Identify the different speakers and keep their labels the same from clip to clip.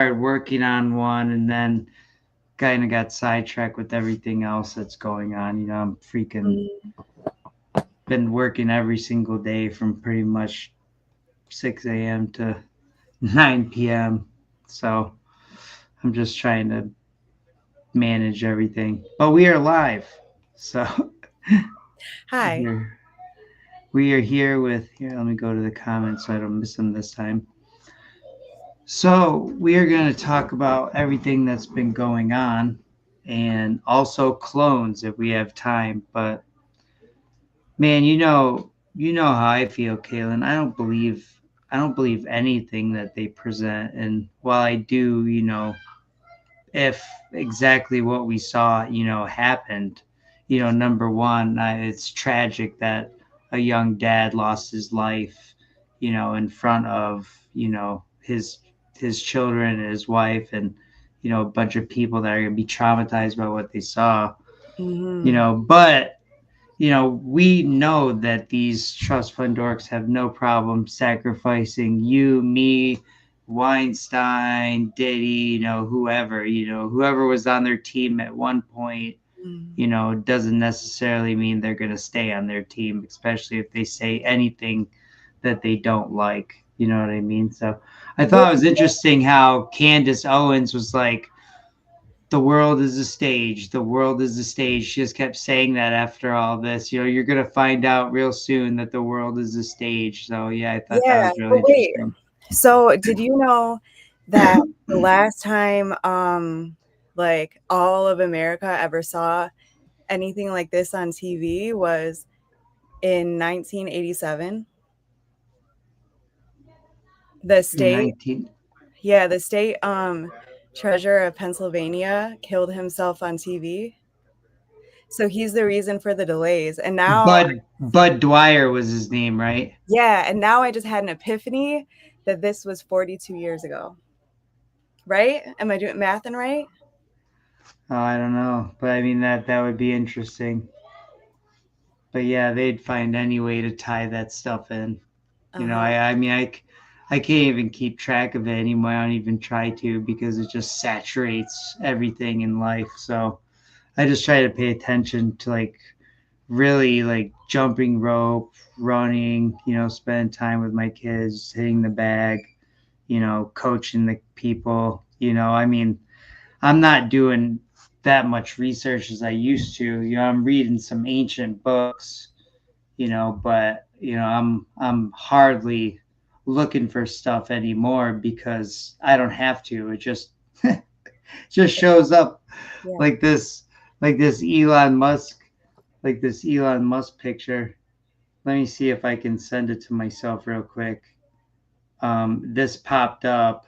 Speaker 1: started working on one, and then kind of got sidetracked with everything else that's going on. I'm freaking
Speaker 2: Mm.
Speaker 1: been working every single day from pretty much 6 a.m. to 9 p.m. So I'm just trying to manage everything. But we are live. So
Speaker 2: Hi.
Speaker 1: here we are here with here. Let me go to the comments so I don't miss them this time. So we are going to talk about everything that's been going on, and also clones if we have time. But man, you know how I feel, Kaylin. I don't believe anything that they present. And while I do, if exactly what we saw, happened, number one, it's tragic that a young dad lost his life, in front of, his children and his wife, and a bunch of people that are going to be traumatized by what they saw,
Speaker 2: Hmm.
Speaker 1: but we know that these trust fund dorks have no problem sacrificing you, me, Weinstein, Diddy, whoever was on their team at one point, doesn't necessarily mean they're going to stay on their team, especially if they say anything that they don't like. You know what I mean? So I thought it was interesting how Candace Owens was like, the world is a stage. The world is a stage. She just kept saying that after all this. You're gonna find out real soon that the world is a stage. So yeah, I thought that
Speaker 2: Yeah,
Speaker 1: was really
Speaker 2: but wait.
Speaker 1: interesting.
Speaker 2: So did you know that the last time like all of America ever saw anything like this on TV was in 1987? The
Speaker 1: In
Speaker 2: state,
Speaker 1: 19,
Speaker 2: yeah, the state treasurer of Pennsylvania killed himself on TV. So he's the reason for the delays. And now,
Speaker 1: Bud Dwyer was his name, right?
Speaker 2: yeah, and now I just had an epiphany that this was 42 years ago. Right? Am I doing math and right?
Speaker 1: Oh, I don't know, but I mean that would be interesting. But yeah, they'd find any way to tie that stuff in.
Speaker 2: Uh-huh.
Speaker 1: I can't even keep track of it anymore. I don't even try to because it just saturates everything in life. So I just try to pay attention to like really like jumping rope, running, spending time with my kids, hitting the bag, coaching the people. I'm not doing that much research as I used to. I'm reading some ancient books, but I'm hardly looking for stuff anymore because I don't have to. It just shows up
Speaker 2: Yeah.
Speaker 1: like this like this Elon Musk like this Elon Musk picture. Let me see if I can send it to myself real quick. This popped up,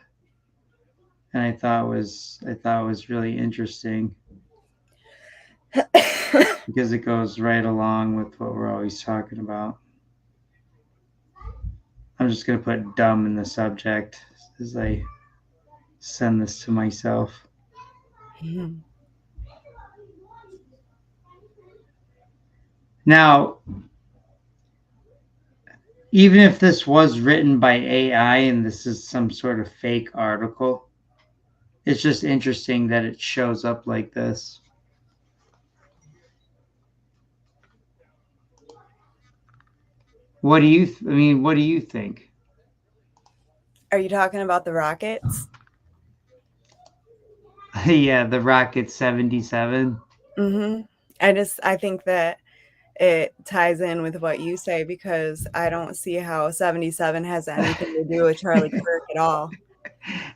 Speaker 1: and I thought it was really interesting because it goes right along with what we're always talking about. I'm just gonna put dumb in the subject as I send this to myself.
Speaker 2: Mhm.
Speaker 1: Now, even if this was written by AI and this is some sort of fake article, it's just interesting that it shows up like this. What do you think?
Speaker 2: Are you talking about the rockets?
Speaker 1: Yeah, the Rocket 77.
Speaker 2: Mhm. I think that it ties in with what you say because I don't see how 77 has anything to do with Charlie Kirk at all,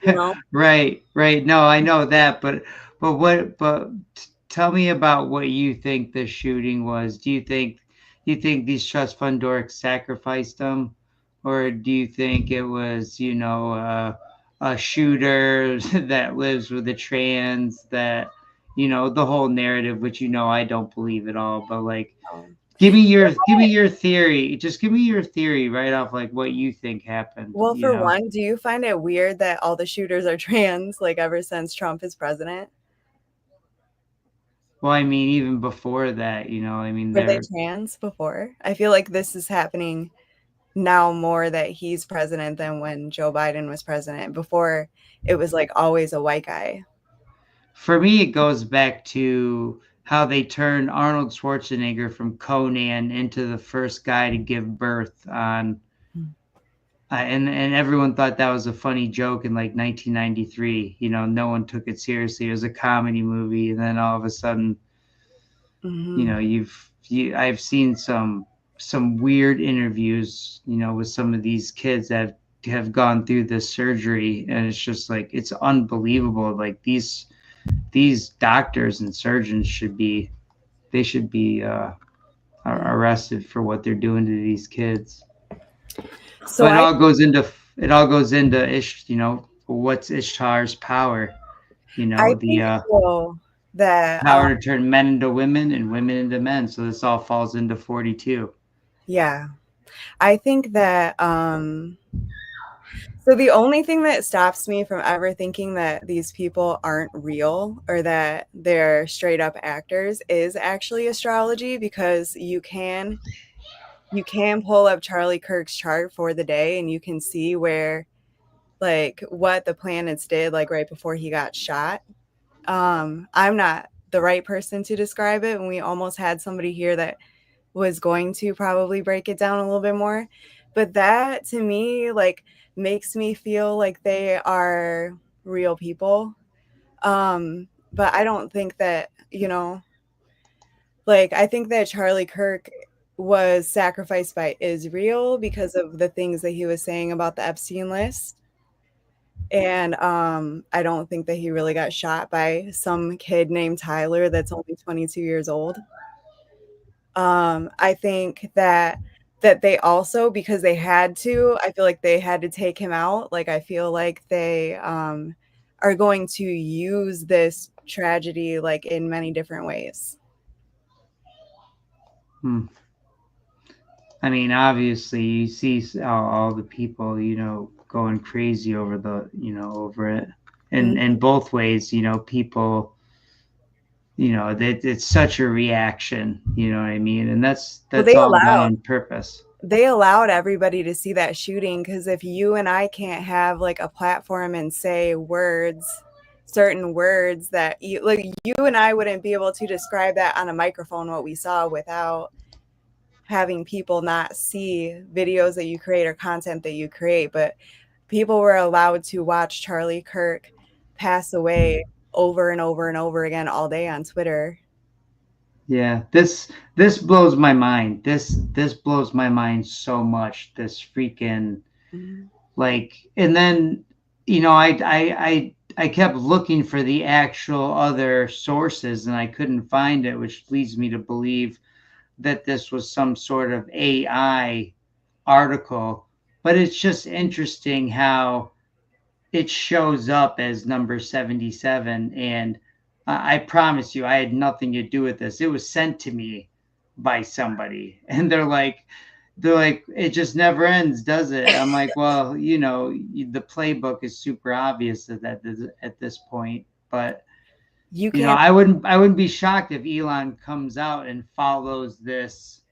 Speaker 2: you know?
Speaker 1: Right, right. No, I know that, but tell me about what you think the shooting was. Do you think these trust fund dorks sacrificed them, or do you think it was, a shooter that lives with a trans that, the whole narrative, which I don't believe at all, but like
Speaker 2: Um,
Speaker 1: give me your theory. Just give me your theory right off, like what you think happened,
Speaker 2: well, for one, do you find it weird that all the shooters are trans, like, ever since Trump is president?
Speaker 1: Well, I mean, even before that,
Speaker 2: Were they
Speaker 1: they're
Speaker 2: trans before? I feel like this is happening now more that he's president than when Joe Biden was president. Before, it was like always a white guy.
Speaker 1: For me, it goes back to how they turned Arnold Schwarzenegger from Conan into the first guy to give birth on, and everyone thought that was a funny joke in like 1993. No one took it seriously. It was a comedy movie, and then all of a sudden,
Speaker 2: Mm-hmm.
Speaker 1: I've seen some weird interviews, with some of these kids that have gone through this surgery, and it's just like it's unbelievable. Like these doctors and surgeons should be arrested for what they're doing to these kids.
Speaker 2: So
Speaker 1: But
Speaker 2: I,
Speaker 1: it all goes into what's Ishtar's power?
Speaker 2: I
Speaker 1: The
Speaker 2: think though that
Speaker 1: power to turn men into women and women into men. So this all falls into 42.
Speaker 2: yeah, I think that so the only thing that stops me from ever thinking that these people aren't real or that they're straight up actors is actually astrology, because you can pull up Charlie Kirk's chart for the day and you can see where, like, what the planets did like right before he got shot. I'm not the right person to describe it, and we almost had somebody here that was going to probably break it down a little bit more. But that to me, like, makes me feel like they are real people. But I don't think that, like, I think that Charlie Kirk was sacrificed by Israel because of the things that he was saying about the Epstein list. And I don't think that he really got shot by some kid named Tyler that's only 22 years old. I think that they also, because they had to, I feel like they had to take him out. Like, I feel like they are going to use this tragedy like in many different ways.
Speaker 1: Hmm. I mean, obviously, you see all the people, going crazy over it, and in
Speaker 2: Mhm.
Speaker 1: both ways, people, that it's such a reaction, you know what I mean, and
Speaker 2: Well,
Speaker 1: that's all done on purpose.
Speaker 2: they allowed everybody to see that shooting, because if you and I can't have like a platform and say words, certain words that you and I wouldn't be able to describe that on a microphone what we saw without having people not see videos that you create or content that you create. But people were allowed to watch Charlie Kirk pass away over and over and over again all day on Twitter.
Speaker 1: Yeah, this blows my mind. This blows my mind so much. This freaking,
Speaker 2: Mhm.
Speaker 1: like, and then I kept looking for the actual other sources and I couldn't find it, which leads me to believe that this was some sort of AI article. But it's just interesting how it shows up as number 77. And I promise you, I had nothing to do with this. It was sent to me by somebody. And they're like, it just never ends, does it? I'm like, well, the playbook is super obvious at this point. But
Speaker 2: You can't.
Speaker 1: I wouldn't be shocked if Elon comes out and follows this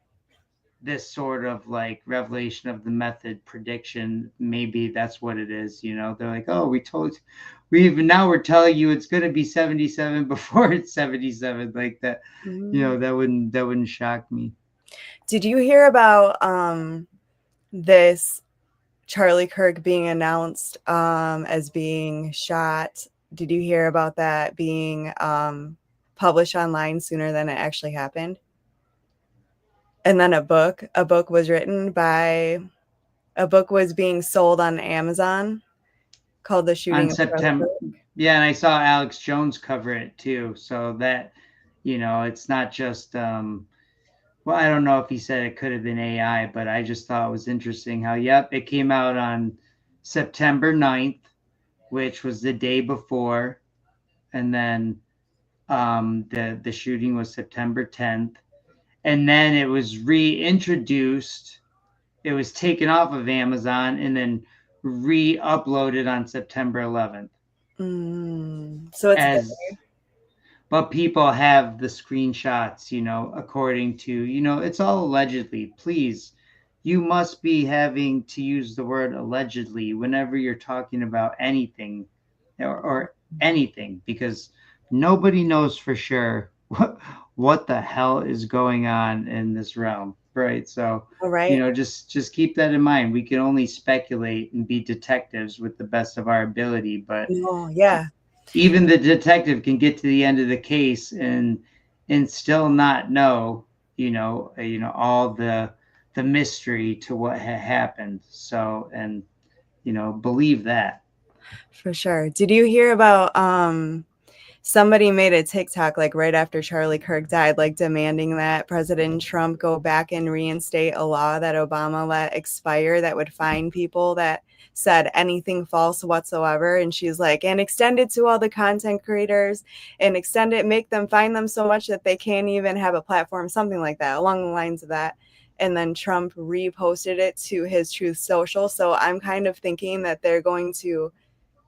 Speaker 1: sort of like revelation of the method prediction. Maybe that's what it is. They're like, oh, we even now we're telling you it's going to be 77 before it's 77, like that.
Speaker 2: Mhm.
Speaker 1: That wouldn't shock me.
Speaker 2: Did you hear about this Charlie Kirk being announced as being shot? Did you hear about that being published online sooner than it actually happened? And then a book was being sold on Amazon called The
Speaker 1: On
Speaker 2: Shooting of Charlie
Speaker 1: September,
Speaker 2: Kirk.
Speaker 1: yeah, and I saw Alex Jones cover it too, so that it's not just well, I don't know if he said it could have been AI, but I just thought it was interesting how, yep, it came out on September 9th, which was the day before, and then the shooting was September 10th, and then it was reintroduced. It was taken off of Amazon and then re-uploaded on September 11th.
Speaker 2: So it's
Speaker 1: As but people have the screenshots, according to, it's all allegedly. Please you must be having to use the word allegedly whenever you're talking about anything, or anything, because nobody knows for sure what the hell is going on in this realm, right? So,
Speaker 2: All right.
Speaker 1: just keep that in mind. We can only speculate and be detectives with the best of our ability, but
Speaker 2: No, yeah,
Speaker 1: even the detective can get to the end of the case and still not know, all the mystery to what had happened. So, and believe that.
Speaker 2: for sure. Did you hear about somebody made a TikTok like right after Charlie Kirk died, like demanding that President Trump go back and reinstate a law that Obama let expire that would fine people that said anything false whatsoever. And she's like, and extend it to all the content creators and extend it, make them fine them so much that they can't even have a platform, something like that, along the lines of that. And then Trump reposted it to his Truth Social. So I'm kind of thinking that they're going to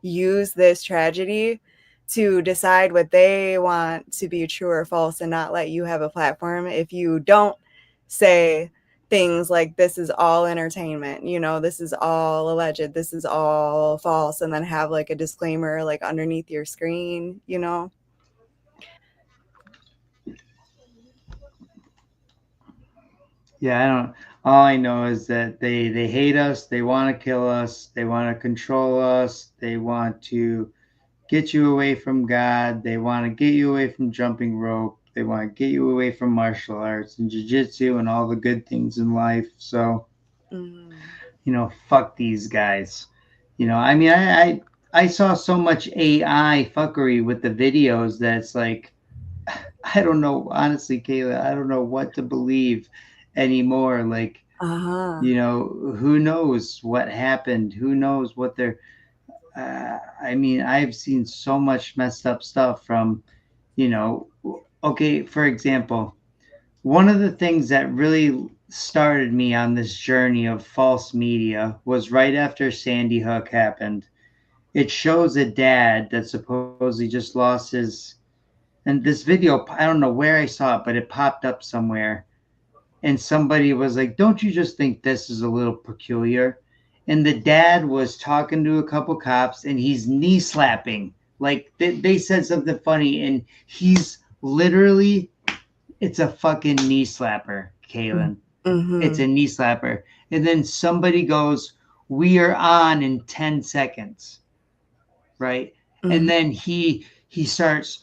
Speaker 2: use this tragedy to decide what they want to be true or false and not let you have a platform if you don't say things like this is all entertainment, this is all alleged, this is all false, and then have like a disclaimer like underneath your screen.
Speaker 1: Yeah, I don't. All I know is that they hate us. They want to kill us. They want to control us. They want to get you away from God. They want to get you away from jumping rope. They want to get you away from martial arts and jujitsu and all the good things in life. So,
Speaker 2: Mm.
Speaker 1: fuck these guys. I mean, I saw so much AI fuckery with the videos that's like, I don't know, honestly, Kayla, I don't know what to believe anymore. Like,
Speaker 2: Uh-huh.
Speaker 1: who knows what happened? Who knows what they're, I mean, I've seen so much messed up stuff from, you know, okay, for example, one of the things that really started me on this journey of false media was right after Sandy Hook happened. It shows a dad that supposedly just lost his, and this video, I don't know where I saw it, but it popped up somewhere, and somebody was like, "Don't you just think this is a little peculiar?" And the dad was talking to a couple cops, and he's knee slapping. Like they said something funny, and he's literally, it's a fucking knee slapper, Kaylin. It's
Speaker 2: Mm-hmm.
Speaker 1: a knee slapper. And then somebody goes, "We are on in 10 seconds," right? And
Speaker 2: Mm-hmm.
Speaker 1: then he starts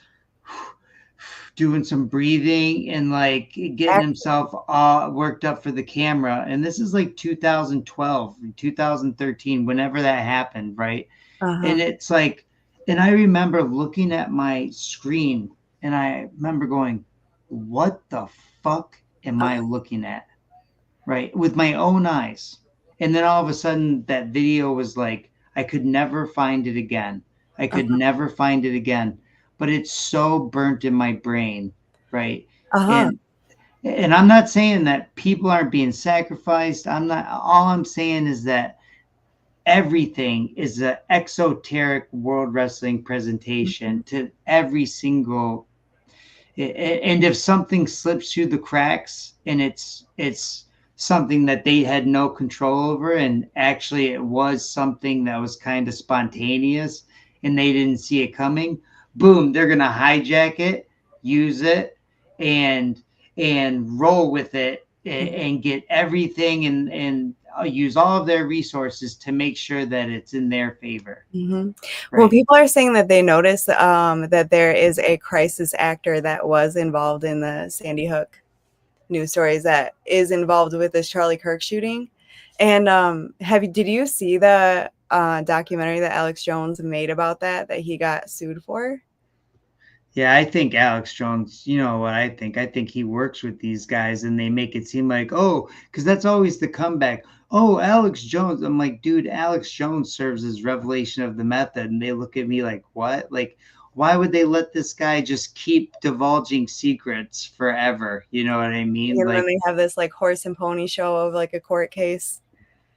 Speaker 1: doing some breathing and like getting himself all worked up for the camera. And this is like 2012, 2013, whenever that happened, right? And
Speaker 2: Uh-huh.
Speaker 1: it's like, and I remember looking at my screen and I remember going, what the fuck am I looking at? Right? With my own eyes. And then all of a sudden, that video was like, I could never find it again. I could
Speaker 2: Uh-huh.
Speaker 1: never find it again. But it's so burnt in my brain, right?
Speaker 2: Uh-huh.
Speaker 1: And I'm not saying that people aren't being sacrificed. I'm not. All I'm saying is that everything is an exoteric world wrestling
Speaker 2: Mm-hmm.
Speaker 1: presentation to every single, and if something slips through the cracks and it's something that they had no control over, and actually it was something that was kind of spontaneous and they didn't see it coming, boom, they're going to hijack it, use it, and roll with it, and get everything, and use all of their resources to make sure that it's in their favor,
Speaker 2: Mm-hmm. Well,
Speaker 1: right?
Speaker 2: people are saying that they noticed that there is a crisis actor that was involved in the Sandy Hook news stories that is involved with this Charlie Kirk shooting. And did you see the documentary that Alex Jones made about that he got sued for?
Speaker 1: Yeah, I think Alex Jones, you know what I think? I think he works with these guys and they make it seem like, oh, because that's always the comeback. Oh, Alex Jones. I'm like, dude, Alex Jones serves as revelation of the method. And they look at me like, what? Like, why would they let this guy just keep divulging secrets forever? You know what I mean?
Speaker 2: And then
Speaker 1: Like,
Speaker 2: they have this like horse and pony show of like a court case.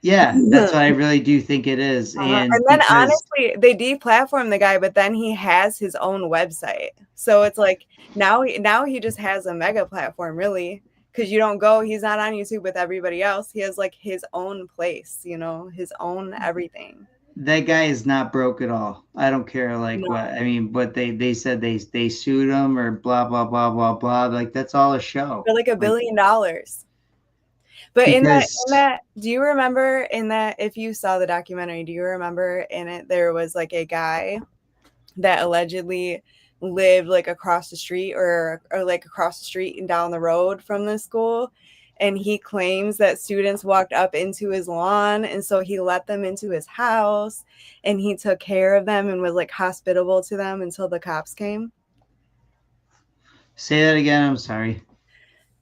Speaker 1: yeah, that's what I really do think it is.
Speaker 2: And
Speaker 1: And
Speaker 2: then
Speaker 1: because,
Speaker 2: honestly, they deplatformed the guy, but then he has his own website. So it's like now he just has a mega platform, really, because you don't go, he's not on YouTube with everybody else. He has like his own place, you know, his own everything.
Speaker 1: That guy is not broke at all. I don't care like what.
Speaker 2: No,
Speaker 1: I mean, but they said they sued him or blah blah blah blah blah. Like that's all a show.
Speaker 2: for like $1
Speaker 1: Like
Speaker 2: billion. But in
Speaker 1: because
Speaker 2: that, do you remember in that, if you saw the documentary, do you remember in it there was like a guy that allegedly lived like across the street or like across the street and down the road from the school, and he claims that students walked up into his lawn, and so he let them into his house and he took care of them and was like hospitable to them until the cops came.
Speaker 1: say that again. I'm sorry.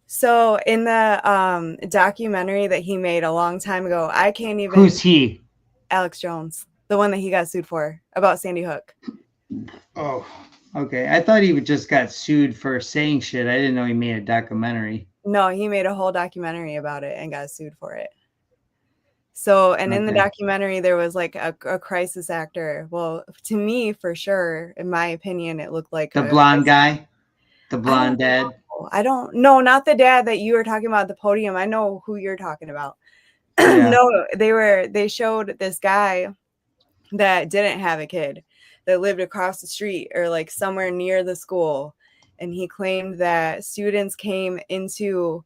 Speaker 2: So in the documentary that he made a long time ago, I can't even.
Speaker 1: Who's he?
Speaker 2: Alex Jones, the one that he got sued for about Sandy Hook.
Speaker 1: Oh, okay. I thought he just got sued for saying shit. I didn't know he made a documentary.
Speaker 2: No, he made a whole documentary about it and got sued for it. So, and in the
Speaker 1: Okay.
Speaker 2: documentary, there was like a crisis actor. Well, to me, for sure, in my opinion, it looked like
Speaker 1: The
Speaker 2: a
Speaker 1: blonde
Speaker 2: crisis.
Speaker 1: guy, the
Speaker 2: I don't
Speaker 1: blonde dad.
Speaker 2: know. I don't know. Not the dad that you were talking about at the podium. I know who you're talking about.
Speaker 1: Yeah.
Speaker 2: No, they showed this guy that didn't have a kid that lived across the street or like somewhere near the school, and he claimed that students came into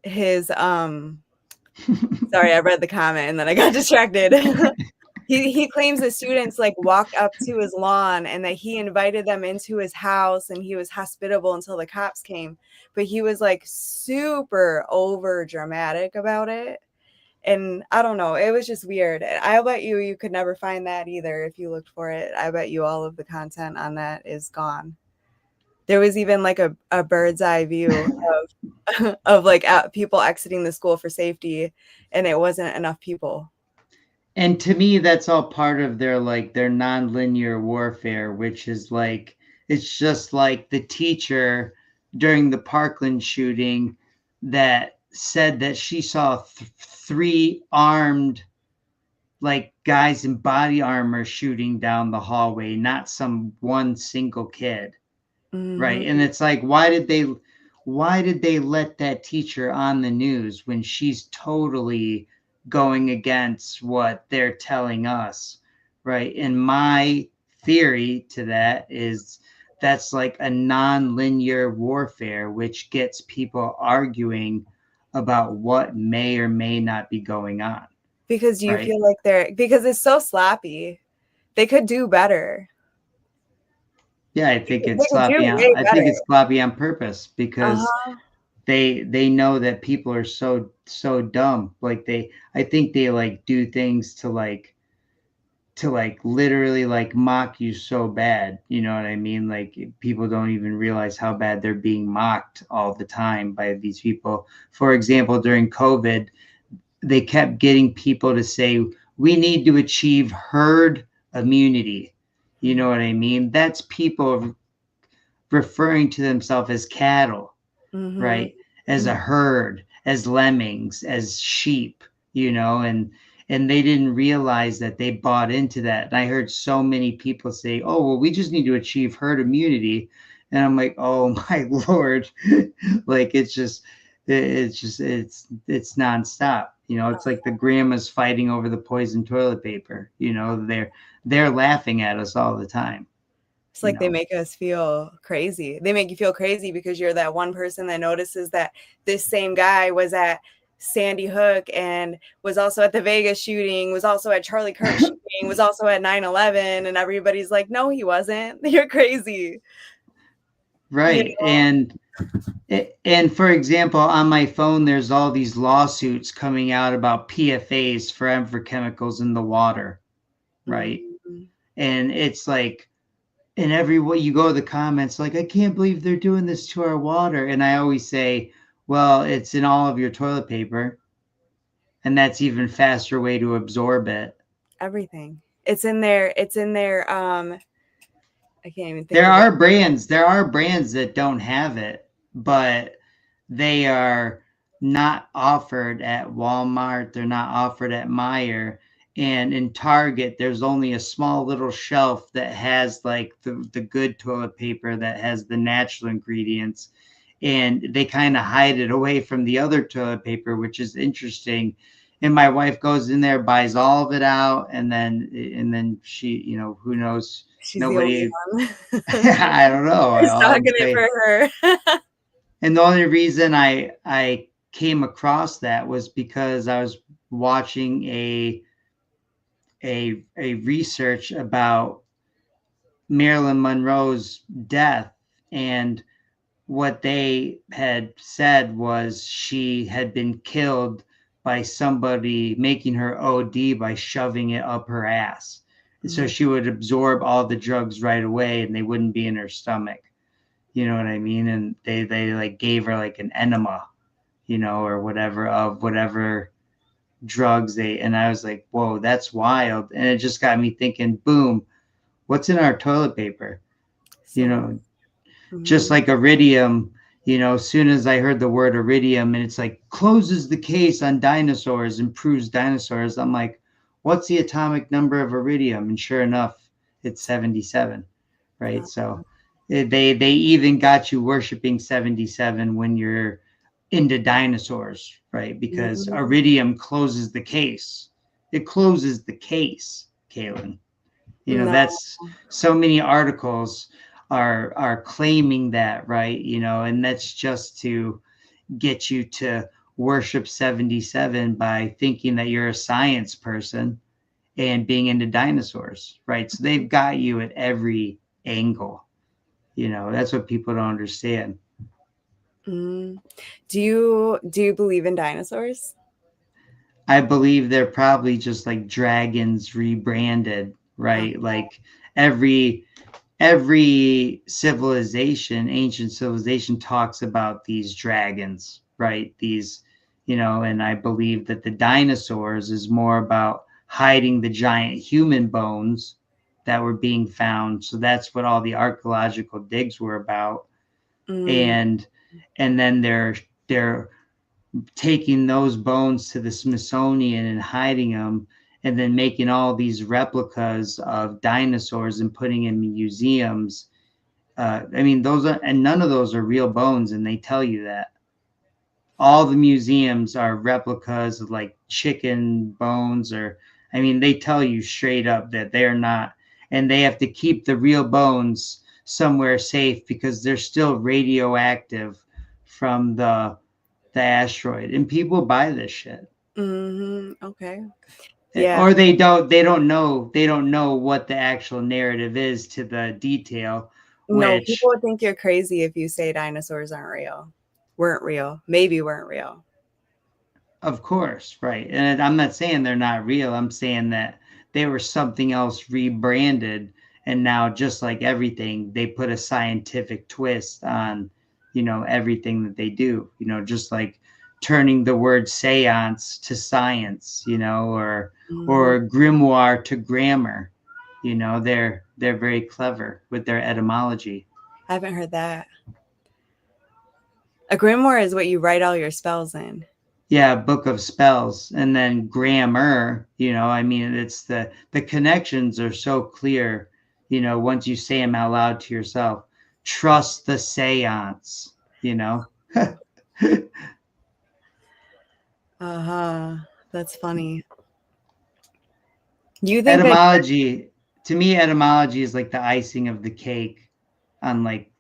Speaker 2: his sorry, I read the comment and then I got distracted. He claims that students like walked up to his lawn and that he invited them into his house and he was hospitable until the cops came, but he was like super over dramatic about it. And I don't know, it was just weird. I bet you could never find that either if you looked for it. I bet you all of the content on that is gone. There was even like a bird's eye view of like people exiting the school for safety, and it wasn't enough people.
Speaker 1: And to me, that's all part of their nonlinear warfare, which is like it's just like the teacher during the Parkland shooting that said that she saw three armed like guys in body armor shooting down the hallway, not some one single kid. Right. And
Speaker 2: Mm-hmm.
Speaker 1: it's like, why did they let that teacher on the news when she's totally going against what they're telling us? Right. And my theory to that is that's like a non-linear warfare, which gets people arguing about what may or may not be going on.
Speaker 2: Because you
Speaker 1: Right.
Speaker 2: feel like because it's so sloppy. They could do better.
Speaker 1: Yeah, I think
Speaker 2: They
Speaker 1: it's
Speaker 2: could do
Speaker 1: sloppy on
Speaker 2: way
Speaker 1: I think
Speaker 2: better.
Speaker 1: it's sloppy on purpose because
Speaker 2: Uh-huh.
Speaker 1: they know that people are so dumb. Like I think they like do things to like literally like mock you so bad. You know what I mean? Like people don't even realize how bad they're being mocked all the time by these people. For example, during COVID, they kept getting people to say we need to achieve herd immunity. You know what I mean? That's people referring to themselves as cattle,
Speaker 2: Mm-hmm.
Speaker 1: right? As a herd, as lemmings, as sheep, and they didn't realize that they bought into that. And I heard so many people say, "Oh, well, we just need to achieve herd immunity," and I'm like, "Oh my lord!" Like it's nonstop. It's like the grandmas fighting over the poison toilet paper. They're laughing at us all the time.
Speaker 2: It's
Speaker 1: You
Speaker 2: like they
Speaker 1: know,
Speaker 2: make us feel crazy. They make you feel crazy because you're that one person that notices that this same guy was at Sandy Hook and was also at the Vegas shooting, was also at Charlie Kirk shooting, was also at 9/11, and everybody's like, no, he wasn't. You're crazy. You
Speaker 1: right?
Speaker 2: know?
Speaker 1: And for example, on my phone, there's all these lawsuits coming out about PFAS, forever chemicals in the water, right?
Speaker 2: Mm-hmm.
Speaker 1: And it's like, and everywhere you go, the comments like, I can't believe they're doing this to our water. And I always say, well, it's in all of your toilet paper, and that's even faster way to absorb it.
Speaker 2: Everything. It's in there. It's in there. I can't even think
Speaker 1: There
Speaker 2: of it.
Speaker 1: are brands, there are brands that don't have it, but they are not offered at Walmart, they're not offered at Meijer, and in Target there's only a small little shelf that has like the good toilet paper that has the natural ingredients, and they kind of hide it away from the other toilet paper, which is interesting. And my wife goes in there, buys all of it out, and then she, who knows?
Speaker 2: She's the only
Speaker 1: Nobody.
Speaker 2: one.
Speaker 1: I don't know. All I'm
Speaker 2: Stocking it
Speaker 1: saying.
Speaker 2: for her.
Speaker 1: And the only reason I came across that was because I was watching a research about Marilyn Monroe's death, and what they had said was she had been killed by somebody making her OD by shoving it up her ass. And so
Speaker 2: Mm,
Speaker 1: she would absorb all the drugs right away and they wouldn't be in her stomach. You know what I mean? And they like gave her like an enema, or whatever of whatever drugs they, and I was like, whoa, that's wild. And it just got me thinking, boom, what's in our toilet paper? You
Speaker 2: so,
Speaker 1: know, just
Speaker 2: mhm,
Speaker 1: like iridium, as soon as I heard the word iridium and it's like closes the case on dinosaurs, improves dinosaurs, I'm like, what's the atomic number of iridium? And sure enough, it's 77, right? So they even got you worshiping 77 when you're into dinosaurs, right? Because
Speaker 2: mhm.
Speaker 1: iridium closes the case. It closes the case, Kaylin.
Speaker 2: No.
Speaker 1: That's so many articles are claiming that, right? And that's just to get you to worship 77 by thinking that you're a science person and being into dinosaurs, right? So they've got you at every angle. That's what people don't understand.
Speaker 2: Mm. Do you believe in dinosaurs?
Speaker 1: I believe they're probably just like dragons rebranded,
Speaker 2: Uh,
Speaker 1: right? Like every civilization, ancient civilization, talks about these dragons, right? These, and I believe that the dinosaurs is more about hiding the giant human bones that were being found. So that's what all the archaeological digs were about.
Speaker 2: mm,
Speaker 1: And then they're taking those bones to the Smithsonian and hiding them, and then making all these replicas of dinosaurs and putting in museums. I mean, those are, and none of those are real bones, and they tell you that. All the museums are replicas of like chicken bones, or, I mean, they tell you straight up that they're not, and they have to keep the real bones somewhere safe because they're still radioactive from the asteroid, and people buy this shit.
Speaker 2: okay. Yeah.
Speaker 1: Or they don't know what the actual narrative is to the detail,
Speaker 2: No, people
Speaker 1: which
Speaker 2: would think you're crazy if you say dinosaurs aren't real. Weren't real. Maybe weren't real.
Speaker 1: of course, right. And I'm not saying they're not real, I'm saying that they were something else rebranded, and now, just like everything, they put a scientific twist on everything that they do, just like turning the word seance to science,
Speaker 2: Mhm.
Speaker 1: or grimoire to grammar. They're very clever with their etymology.
Speaker 2: I haven't heard that. A grimoire is what you write all your spells in.
Speaker 1: Yeah, book of spells. And then grammar, I mean, it's the connections are so clear, once you say them out loud to yourself. Trust the seance, you know
Speaker 2: Uh-huh. That's funny. You think that
Speaker 1: etymology. To me, etymology is like the icing of the cake on, like,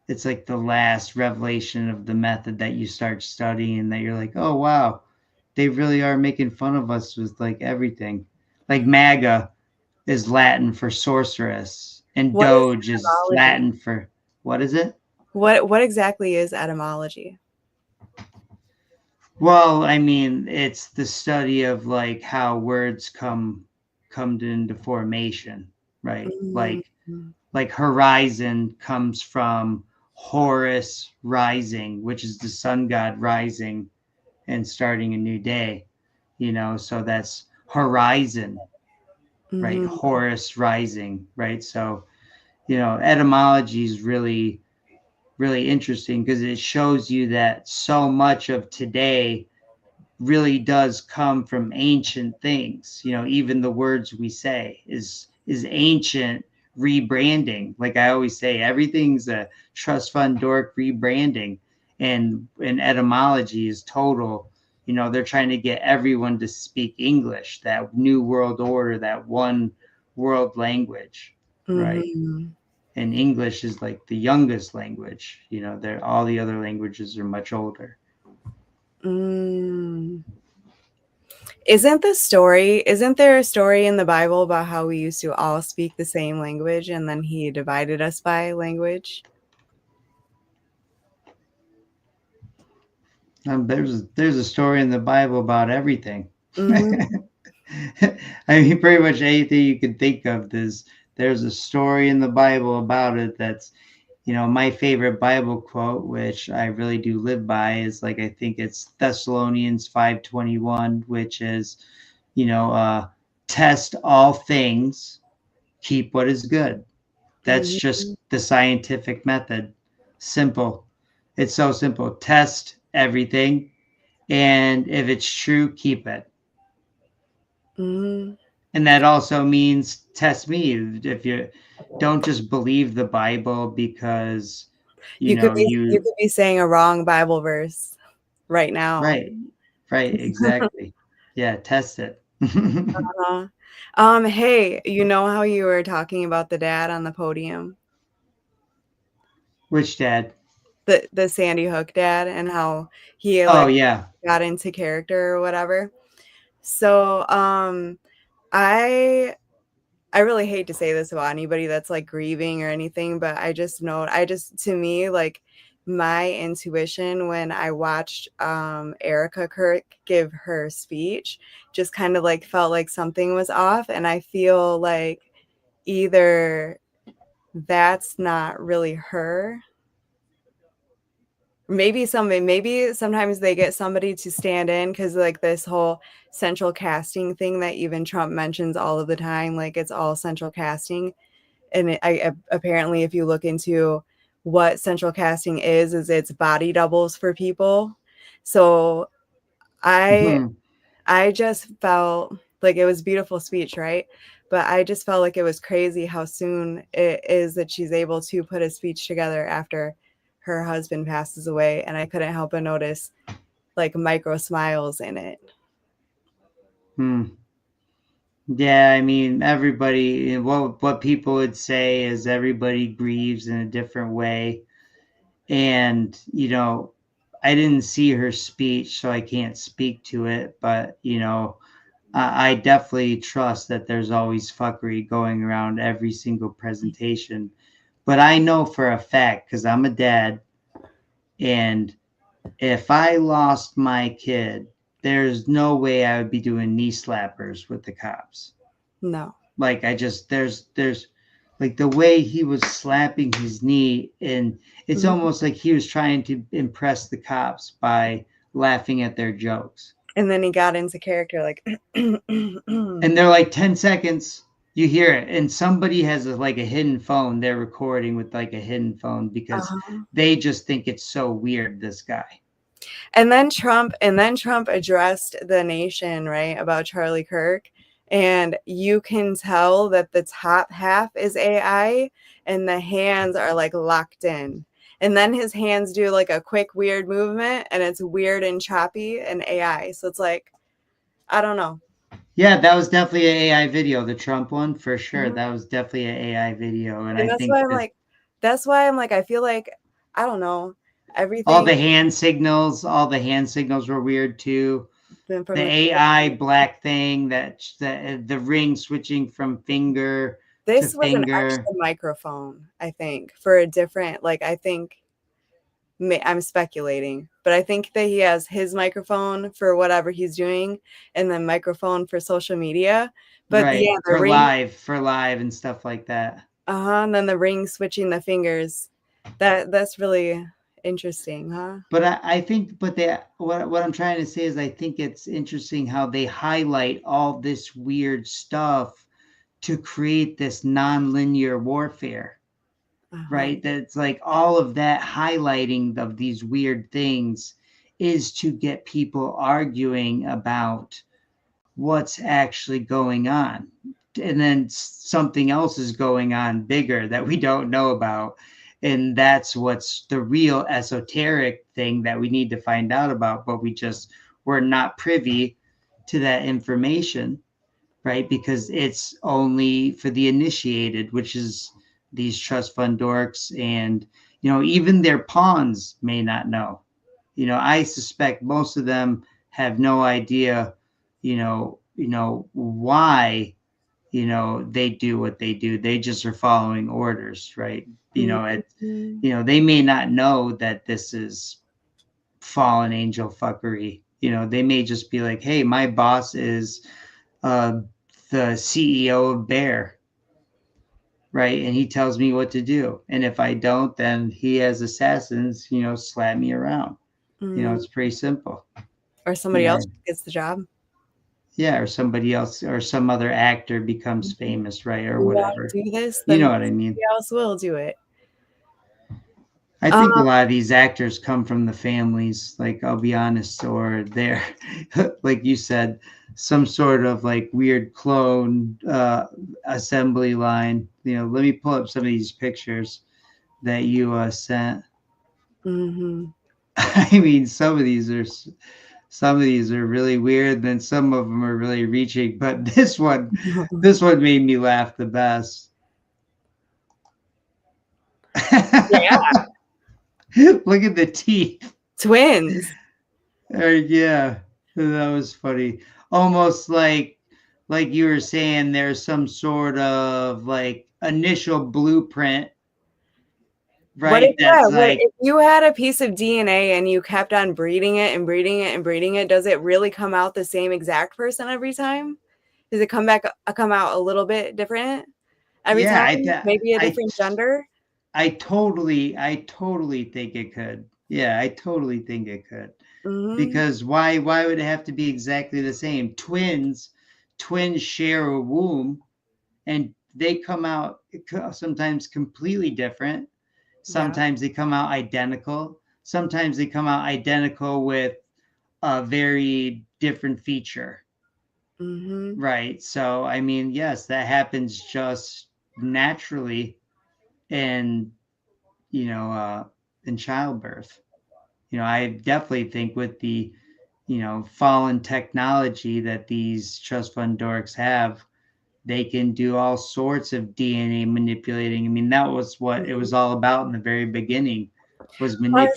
Speaker 1: it's like the last revelation of the method that you start studying, that you're like, oh wow, they really are making fun of us with like everything. Like MAGA is Latin for sorceress, and
Speaker 2: what is
Speaker 1: Doge is
Speaker 2: etymology?
Speaker 1: Latin for, what is it?
Speaker 2: What exactly is etymology?
Speaker 1: Well, I mean, it's the study of like how words come into formation, right?
Speaker 2: Mhm.
Speaker 1: Like horizon comes from Horus rising, which is the sun god rising and starting a new day, so that's horizon, right?
Speaker 2: Mhm.
Speaker 1: Horus rising, right? So, etymology is really, really interesting because it shows you that so much of today really does come from ancient things. Even the words we say is ancient rebranding. Like I always say, everything's a trust fund dork rebranding, and etymology is total. They're trying to get everyone to speak English, that new world order, that one world language, right?
Speaker 2: Mm-hmm.
Speaker 1: And English is like the youngest language. They're all the other languages are much older.
Speaker 2: Mm. Isn't there a story in the Bible about how we used to all speak the same language and then he divided us by language?
Speaker 1: There's a story in the Bible about everything.
Speaker 2: Mm-hmm.
Speaker 1: I mean, pretty much anything you can think of. There's a story in the Bible about it. That's my favorite Bible quote, which I really do live by, is like I think it's Thessalonians 5:21, which is test all things, keep what is good. That's
Speaker 2: Mm-hmm.
Speaker 1: just the scientific method. Simple. It's so simple. Test everything, and if it's true, keep it.
Speaker 2: Mm-hmm.
Speaker 1: And that also means test me. If you don't just believe the Bible because
Speaker 2: You
Speaker 1: you
Speaker 2: could be saying a wrong Bible verse right now.
Speaker 1: right, right, exactly. Yeah, test it.
Speaker 2: Uh-huh. Hey, you know how you were talking about the dad on the podium?
Speaker 1: Which dad?
Speaker 2: The Sandy Hook dad and how he
Speaker 1: Oh
Speaker 2: like
Speaker 1: yeah.
Speaker 2: got into character or whatever. So, I I really hate to say this about anybody that's like grieving or anything, but I just to me like my intuition when I watched Erica Kirk give her speech just kind of like felt like something was off, and I feel like either that's not really her. Maybe sometimes they get somebody to stand in because like this whole central casting thing that even Trump mentions all of the time, like it's all central casting. And apparently if you look into what central casting is it's body doubles for people. So I
Speaker 1: Mhm.
Speaker 2: I just felt like it was a beautiful speech, right? But I just felt like it was crazy how soon it is that she's able to put a speech together after her husband passes away. And I couldn't help but notice like micro smiles in it.
Speaker 1: Hmm. Yeah, I mean, everybody. What people would say is everybody grieves in a different way, and I didn't see her speech, so I can't speak to it. But I definitely trust that there's always fuckery going around every single presentation. But I know for a fact, because I'm a dad, and if I lost my kid, there's no way I would be doing knee slappers with the cops.
Speaker 2: No.
Speaker 1: Like I just there's like the way he was slapping his knee, and it's
Speaker 2: Mhm.
Speaker 1: almost like he was trying to impress the cops by laughing at their jokes.
Speaker 2: And then he got into character like,
Speaker 1: And they're like 10 seconds, you hear it, and somebody has like a hidden phone. They're recording with like a hidden phone because
Speaker 2: uh-huh.
Speaker 1: they just think it's so weird, this guy.
Speaker 2: And then Trump addressed the nation, right, about Charlie Kirk. And you can tell that the top half is AI and the hands are like locked in. And then his hands do like a quick weird movement and it's weird and choppy and AI. So it's like, I don't know.
Speaker 1: Yeah, that was definitely an AI video, the Trump one for sure.
Speaker 2: Mhm.
Speaker 1: That was definitely an AI video, and
Speaker 2: And
Speaker 1: I think that
Speaker 2: that's why I'm like, I feel like, I don't know,
Speaker 1: all
Speaker 2: everything
Speaker 1: all the hand signals were weird too.
Speaker 2: from
Speaker 1: The
Speaker 2: the
Speaker 1: AI black thing, that the ring switching from finger to
Speaker 2: this was an
Speaker 1: finger.
Speaker 2: extra microphone, I think, for a different, like, I think I'm speculating, but I think that he has his microphone for whatever he's doing and then microphone for social media. But yeah,
Speaker 1: Right, for live and stuff like that.
Speaker 2: and then the ring switching the fingers. That's really interesting, huh?
Speaker 1: But I think, but what I'm trying to say is, I think it's interesting how they highlight all this weird stuff to create this non-linear warfare,
Speaker 2: Uh-huh.
Speaker 1: right? That's like all of that highlighting of these weird things is to get people arguing about what's actually going on. and then something else is going on bigger that we don't know about. And that's what's the real esoteric thing that we need to find out about, but we're not privy to that information, right? Because it's only for the initiated, which is these trust fund dorks. And, even their pawns may not know. I suspect most of them have no idea, why, they do what they do. They just are following orders, right?
Speaker 2: Mhm.
Speaker 1: They may not know that this is fallen angel fuckery. They may just be like, hey, my boss is uh, the CEO of Bear, right? And he tells me what to do. And if I don't, then he has assassins, slap me around.
Speaker 2: Mhm.
Speaker 1: It's pretty simple.
Speaker 2: Or somebody
Speaker 1: Yeah.
Speaker 2: else gets the job.
Speaker 1: Yeah. Or somebody else or some other actor becomes
Speaker 2: Mhm.
Speaker 1: famous, right? Or
Speaker 2: You wanna
Speaker 1: whatever.
Speaker 2: do this,
Speaker 1: You
Speaker 2: then
Speaker 1: know what I mean?
Speaker 2: somebody else will do it.
Speaker 1: I
Speaker 2: Um,
Speaker 1: think a lot of these actors come from the families, like I'll be honest, or they're like you said, some sort of like weird clone assembly line. Let me pull up some of these pictures that you sent.
Speaker 2: mhm.
Speaker 1: I mean, some of these are really weird, then some of them are really reaching, but this one made me laugh the best.
Speaker 2: Yeah,
Speaker 1: Look at the teeth.
Speaker 2: twins.
Speaker 1: Yeah, that was funny. Almost like you were saying, there's some sort of like initial blueprint,
Speaker 2: What if
Speaker 1: right? That's
Speaker 2: what
Speaker 1: like,
Speaker 2: if you had a piece of DNA and you kept on breeding it and breeding it and breeding it, does it really come out the same exact person every time? Does it come out a little bit different every
Speaker 1: yeah,
Speaker 2: time? Maybe a
Speaker 1: I
Speaker 2: different gender?
Speaker 1: I totally think it could. Yeah, I totally think it could.
Speaker 2: Mhm.
Speaker 1: Because why would it have to be exactly the same? Twins share a womb, and they come out sometimes completely different.
Speaker 2: Yeah.
Speaker 1: Sometimes they come out identical. Sometimes they come out identical with a very different feature,
Speaker 2: Mhm.
Speaker 1: right? So, I mean, yes, that happens just naturally in, you know, uh, in childbirth. I definitely think with the, fallen technology that these trust fund dorks have, they can do all sorts of DNA manipulating. I mean, that was what it
Speaker 2: Mhm.
Speaker 1: was all about in the very beginning, was
Speaker 2: Plus plus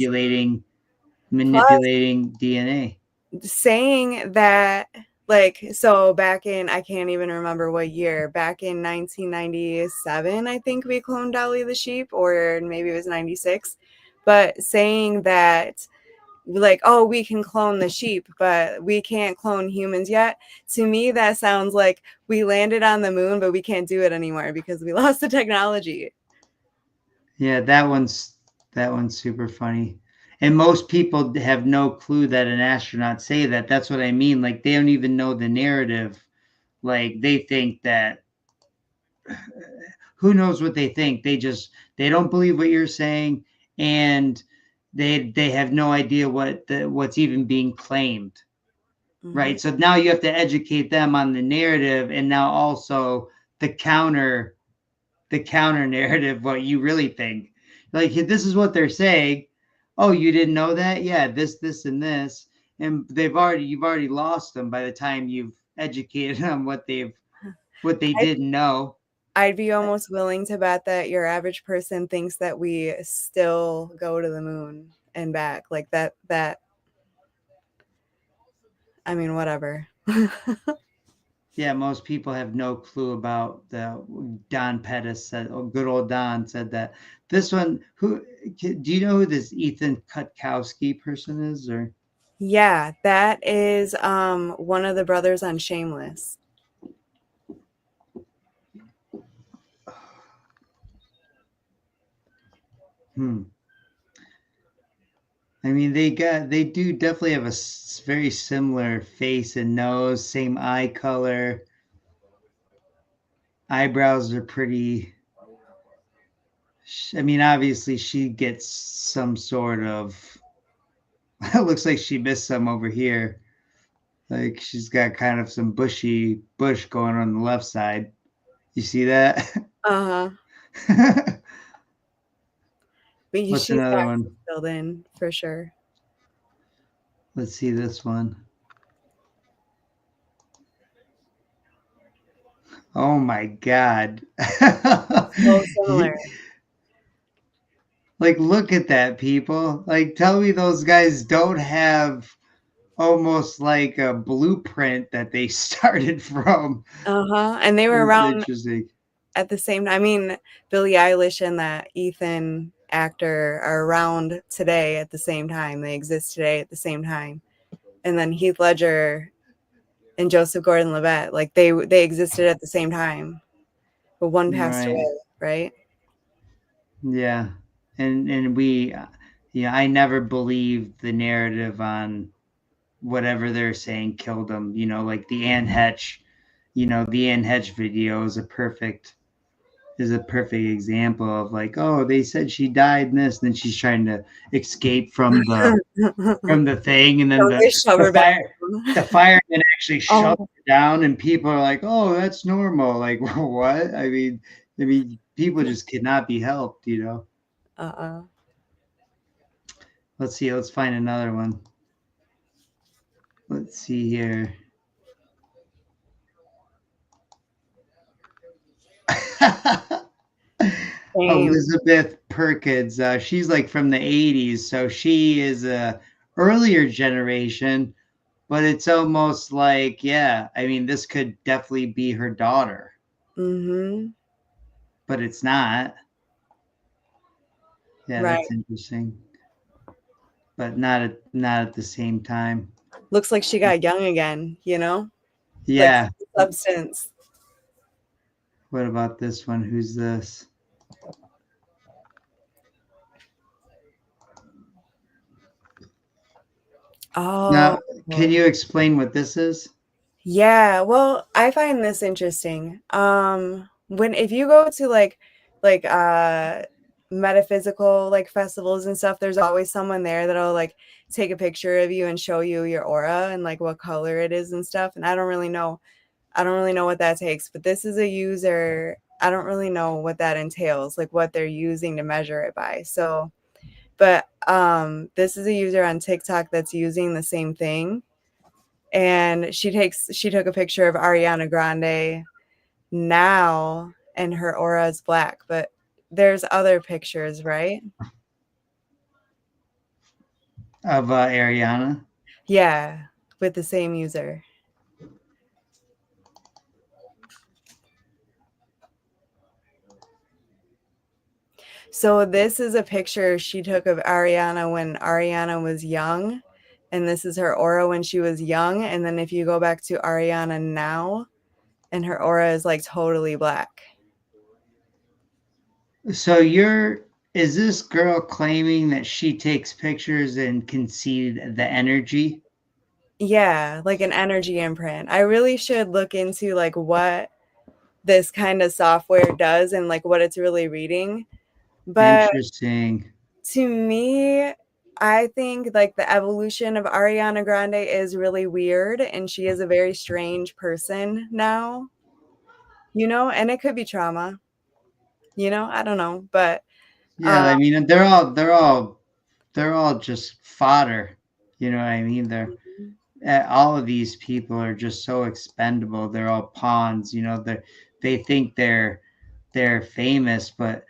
Speaker 1: manipulating DNA.
Speaker 2: saying that, like, so back in, I can't even remember what year, back in 1997, I think we cloned Dolly the sheep, or maybe it was 96. But saying that, like, oh, we can clone the sheep, but we can't clone humans yet. To me, that sounds like we landed on the moon, but we can't do it anymore because we lost the technology.
Speaker 1: Yeah, that one's super funny. And most people have no clue that an astronaut say that. That's what I mean. Like they don't even know the narrative. Like they think that who knows what they think. They don't believe what you're saying, and they have no idea what's even being claimed,
Speaker 2: Hmm.
Speaker 1: right? So now you have to educate them on the narrative, and now also the counter narrative, what you really think. Like this is what they're saying. Oh, you didn't know that? Yeah, this and this. And you've already lost them by the time you've educated them what they
Speaker 2: I'd,
Speaker 1: didn't know.
Speaker 2: I'd be almost willing to bet that your average person thinks that we still go to the moon and back. Like I mean, whatever.
Speaker 1: Yeah, most people have no clue about the Don Pettis said. Oh, good old Don said that. This one, who do you know who this Ethan Kutkowski person is? Or
Speaker 2: Yeah, that is one of the brothers on Shameless.
Speaker 1: hmm. I mean, they do definitely have a very similar face and nose, same eye color. Eyebrows are pretty. I mean, obviously she gets some sort of. It looks like she missed some over here. Like she's got kind of some bushy bush going on the left side. You see that?
Speaker 2: Uh-huh. But
Speaker 1: What's
Speaker 2: she's
Speaker 1: another
Speaker 2: got
Speaker 1: one?
Speaker 2: some filled in for sure.
Speaker 1: Let's see this one. Oh my God.
Speaker 2: So similar.
Speaker 1: Like, look at that, people. Like, tell me those guys don't have almost like a blueprint that they started from.
Speaker 2: Uh-huh. And they were
Speaker 1: That's
Speaker 2: around
Speaker 1: interesting.
Speaker 2: at the same I mean, Billie Eilish and that Ethan actor are around today at the same time. They exist today at the same time. And then Heath Ledger and Joseph Gordon-Levitt, like they existed at the same time, but one passed
Speaker 1: Right.
Speaker 2: away, right?
Speaker 1: Yeah. And we yeah, I never believed the narrative on whatever they're saying killed him. Like the Anne Hetch, the Anne Hetch video is a perfect example of like, oh, they said she died in this, and then she's trying to escape from the thing, and then
Speaker 2: Don't
Speaker 1: the
Speaker 2: they shove
Speaker 1: the
Speaker 2: her back
Speaker 1: fire
Speaker 2: down?
Speaker 1: the fireman actually shoved
Speaker 2: Oh,
Speaker 1: her down, and people are like, oh, that's normal. Like, what? I mean, people just cannot be helped.
Speaker 2: uh-uh.
Speaker 1: Let's see. Let's find another one. Let's see here.
Speaker 2: Same.
Speaker 1: Elizabeth Perkins. She's like from the 80s, so she is a earlier generation, but it's almost like, yeah, I mean, this could definitely be her daughter,
Speaker 2: Mm-hmm.
Speaker 1: but it's not. Yeah,
Speaker 2: Right.
Speaker 1: that's interesting, but not at the same time.
Speaker 2: Looks like she got young again, you know? Like
Speaker 1: Yeah.
Speaker 2: substance.
Speaker 1: What about this one? Who's this?
Speaker 2: Oh.
Speaker 1: Now, can you explain what this is?
Speaker 2: Yeah, well, I find this interesting. When if you go to like metaphysical like festivals and stuff, there's always someone there that'll like take a picture of you and show you your aura and like what color it is and stuff. And I don't really know what that takes, but this is a user. I don't really know what that entails, like what they're using to measure it by. So, but this is a user on TikTok that's using the same thing, and she took a picture of Ariana Grande now, and her aura is black, but there's other pictures, right?
Speaker 1: Of Ariana?
Speaker 2: Yeah, with the same user. So this is a picture she took of Ariana when Ariana was young, and this is her aura when she was young. And then if you go back to Ariana now, and her aura is like totally black.
Speaker 1: So is this girl claiming that she takes pictures and can see the energy?
Speaker 2: Yeah, like an energy imprint. I really should look into like what this kind of software does and like what it's really reading. But
Speaker 1: Interesting.
Speaker 2: to me, I think like the evolution of Ariana Grande is really weird, and she is a very strange person now, you know, and it could be trauma, you know, I don't know, but
Speaker 1: Yeah,
Speaker 2: uh
Speaker 1: I mean, they're all just fodder. You know what I mean? All of these people are just so expendable. They're all pawns. They think they're famous, but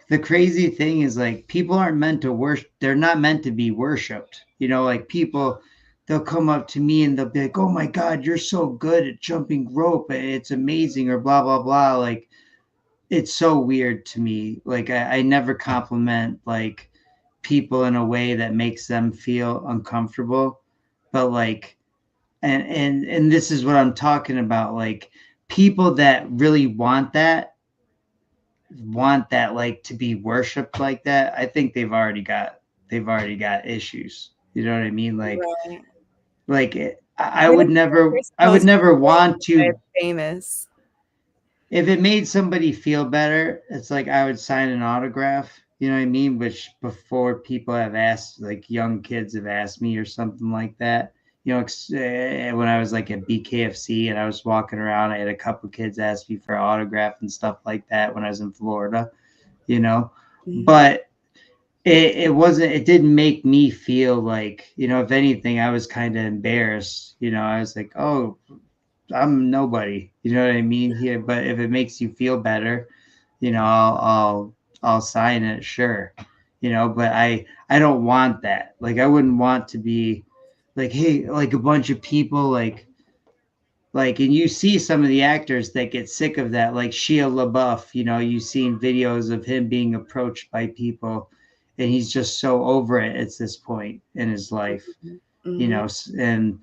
Speaker 1: the crazy thing is like people aren't meant to worship. They're not meant to be worshipped. Like people, they'll come up to me and they'll be like, "Oh my God, you're so good at jumping rope. It's amazing," or blah blah blah. Like it's so weird to me. Like I never compliment like people in a way that makes them feel uncomfortable. But like and this is what I'm talking about. Like people that really want that like to be worshipped like that. I think they've already got issues. You know what I mean?
Speaker 2: right.
Speaker 1: Like I
Speaker 2: They
Speaker 1: would
Speaker 2: don't care if
Speaker 1: never
Speaker 2: you're
Speaker 1: I would
Speaker 2: supposed
Speaker 1: never want
Speaker 2: to be
Speaker 1: to.
Speaker 2: famous.
Speaker 1: If it made somebody feel better, it's like I would sign an autograph. You know what I mean? Which before people have asked, like young kids have asked me or something like that. when I was like at BKFC and I was walking around, I had a couple kids ask me for an autograph and stuff like that when I was in Florida, you know.
Speaker 2: Mhm.
Speaker 1: But it wasn't, it didn't make me feel like, if anything, I was kind of embarrassed. I was like, oh, I'm nobody. You know what I mean? Here, but if it makes you feel better, I'll sign it, sure. But I don't want that. Like I wouldn't want to be like, hey, like a bunch of people and you see some of the actors that get sick of that, like Shia LaBeouf, you've seen videos of him being approached by people and he's just so over it at this point in his life,
Speaker 2: Mhm.
Speaker 1: and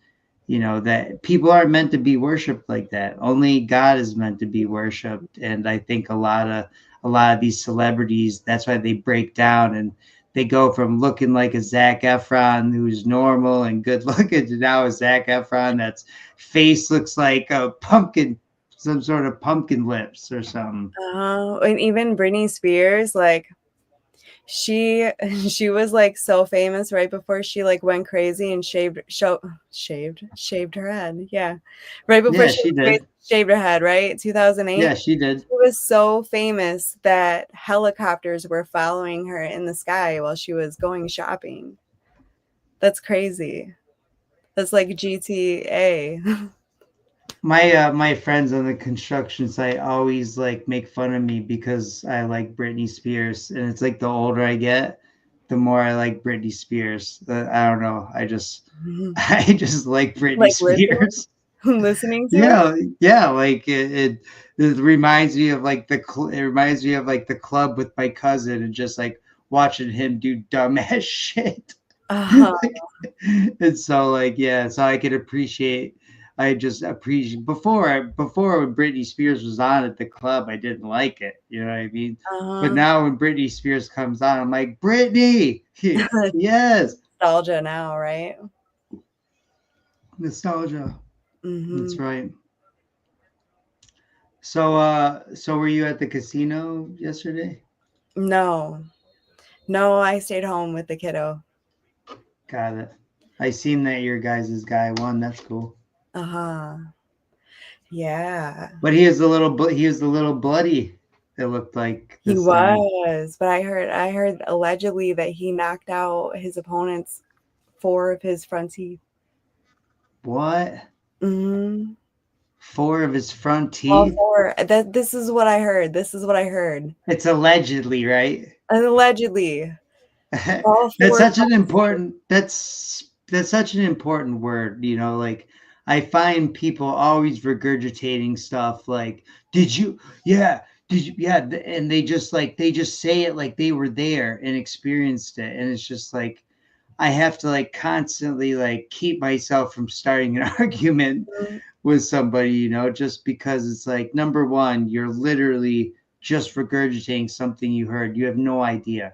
Speaker 1: that people aren't meant to be worshiped like that. Only God is meant to be worshiped. And I think a lot of these celebrities, that's why they break down and they go from looking like a Zac Efron who's normal and good looking to now a Zac Efron that's face looks like a pumpkin, some sort of pumpkin lips or something.
Speaker 2: And even Britney Spears, like she she was like so famous right before she like went crazy and shaved her head. Yeah. Right before
Speaker 1: Yeah,
Speaker 2: she
Speaker 1: she
Speaker 2: went crazy,
Speaker 1: did.
Speaker 2: shaved her head, right?
Speaker 1: Yeah,
Speaker 2: 2008.
Speaker 1: she did.
Speaker 2: She was so famous that helicopters were following her in the sky while she was going shopping. That's crazy. That's like GTA.
Speaker 1: My friends on the construction site always like make fun of me because I like Britney Spears, and it's like the older I get, the more I like Britney Spears. I don't know. I just I just like Britney
Speaker 2: Like
Speaker 1: Spears.
Speaker 2: listening to it?
Speaker 1: Yeah, yeah. Like it reminds me of like it reminds me of like the club with my cousin and just like watching him do dumbass shit.
Speaker 2: Uh-huh.
Speaker 1: Like, and so like yeah, so I could appreciate. I just appreciate before when Britney Spears was on at the club, I didn't like it. You know what I mean? But
Speaker 2: Uh-huh.
Speaker 1: now when Britney Spears comes on, I'm like Britney, yes,
Speaker 2: Nostalgia now, right?
Speaker 1: nostalgia.
Speaker 2: Mhm.
Speaker 1: That's right. So were you at the casino yesterday?
Speaker 2: No. No, I stayed home with the kiddo.
Speaker 1: Got it. I seen that your guys' guy won. That's cool.
Speaker 2: Uh-huh. Yeah.
Speaker 1: But he was a little bloody. It looked like
Speaker 2: He
Speaker 1: this time.
Speaker 2: was, but I heard allegedly that he knocked out his opponent's 4 of his front teeth.
Speaker 1: What?
Speaker 2: Mhm.
Speaker 1: Four of his front
Speaker 2: All
Speaker 1: teeth?
Speaker 2: 4. This is what I heard. This is what I heard.
Speaker 1: It's allegedly, right?
Speaker 2: Allegedly. All
Speaker 1: That's
Speaker 2: 4
Speaker 1: such an
Speaker 2: front teeth.
Speaker 1: important that's such an important word, like I find people always regurgitating stuff like, did you, yeah, did you, yeah, and they just say it like they were there and experienced it, and it's just like I have to like constantly like keep myself from starting an argument
Speaker 2: Mhm.
Speaker 1: with somebody, just because it's like, number one, you're literally just regurgitating something you heard. You have no idea,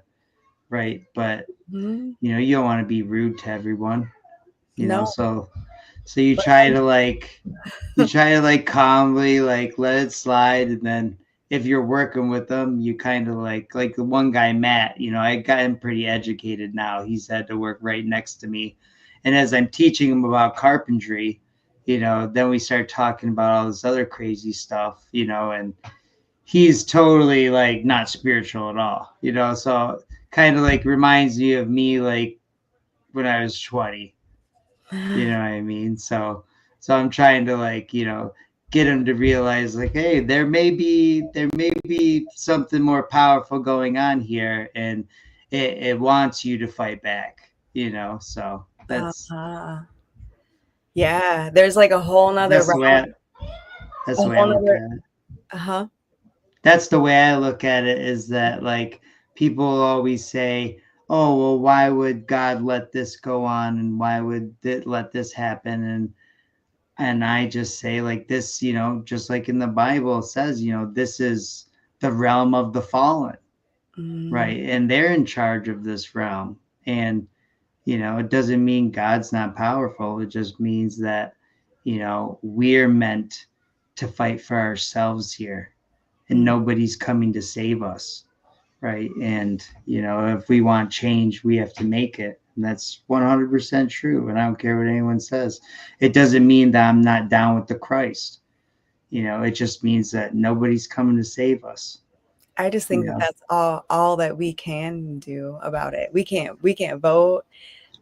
Speaker 1: right? But
Speaker 2: Mhm.
Speaker 1: you don't want to be rude to everyone,
Speaker 2: No.
Speaker 1: so you try to like calmly like let it slide, and then if you're working with them, you kind of like the one guy, Matt, I got him pretty educated now. He's had to work right next to me, and as I'm teaching him about carpentry, then we start talking about all this other crazy stuff, and he's totally like not spiritual at all, so kind of like reminds me of me like when I was 20. You know what I mean? So I'm trying to like, get him to realize like, hey, there may be something more powerful going on here, and it wants you to fight back, so
Speaker 2: Uh-huh. Yeah, there's like a whole nother
Speaker 1: that's the way
Speaker 2: realm,
Speaker 1: I, that's
Speaker 2: a
Speaker 1: the way I
Speaker 2: whole
Speaker 1: look
Speaker 2: nother
Speaker 1: at it.
Speaker 2: uh-huh.
Speaker 1: That's the way I look at it, is that like people always say, oh, well, why would God let this go on, and why would it let this happen, and I just say like this, just like in the Bible it says, this is the realm of the fallen,
Speaker 2: Mm,
Speaker 1: right? And they're in charge of this realm. And, it doesn't mean God's not powerful. It just means that, we're meant to fight for ourselves here, and
Speaker 2: mm,
Speaker 1: nobody's coming to save us, right? And, if we want change, we have to make it. And that's 100% true. And I don't care what anyone says. It doesn't mean that I'm not down with the Christ. It just means that nobody's coming to save us.
Speaker 2: I just
Speaker 1: You
Speaker 2: think that
Speaker 1: know,
Speaker 2: that's all that we can do about it. We can't vote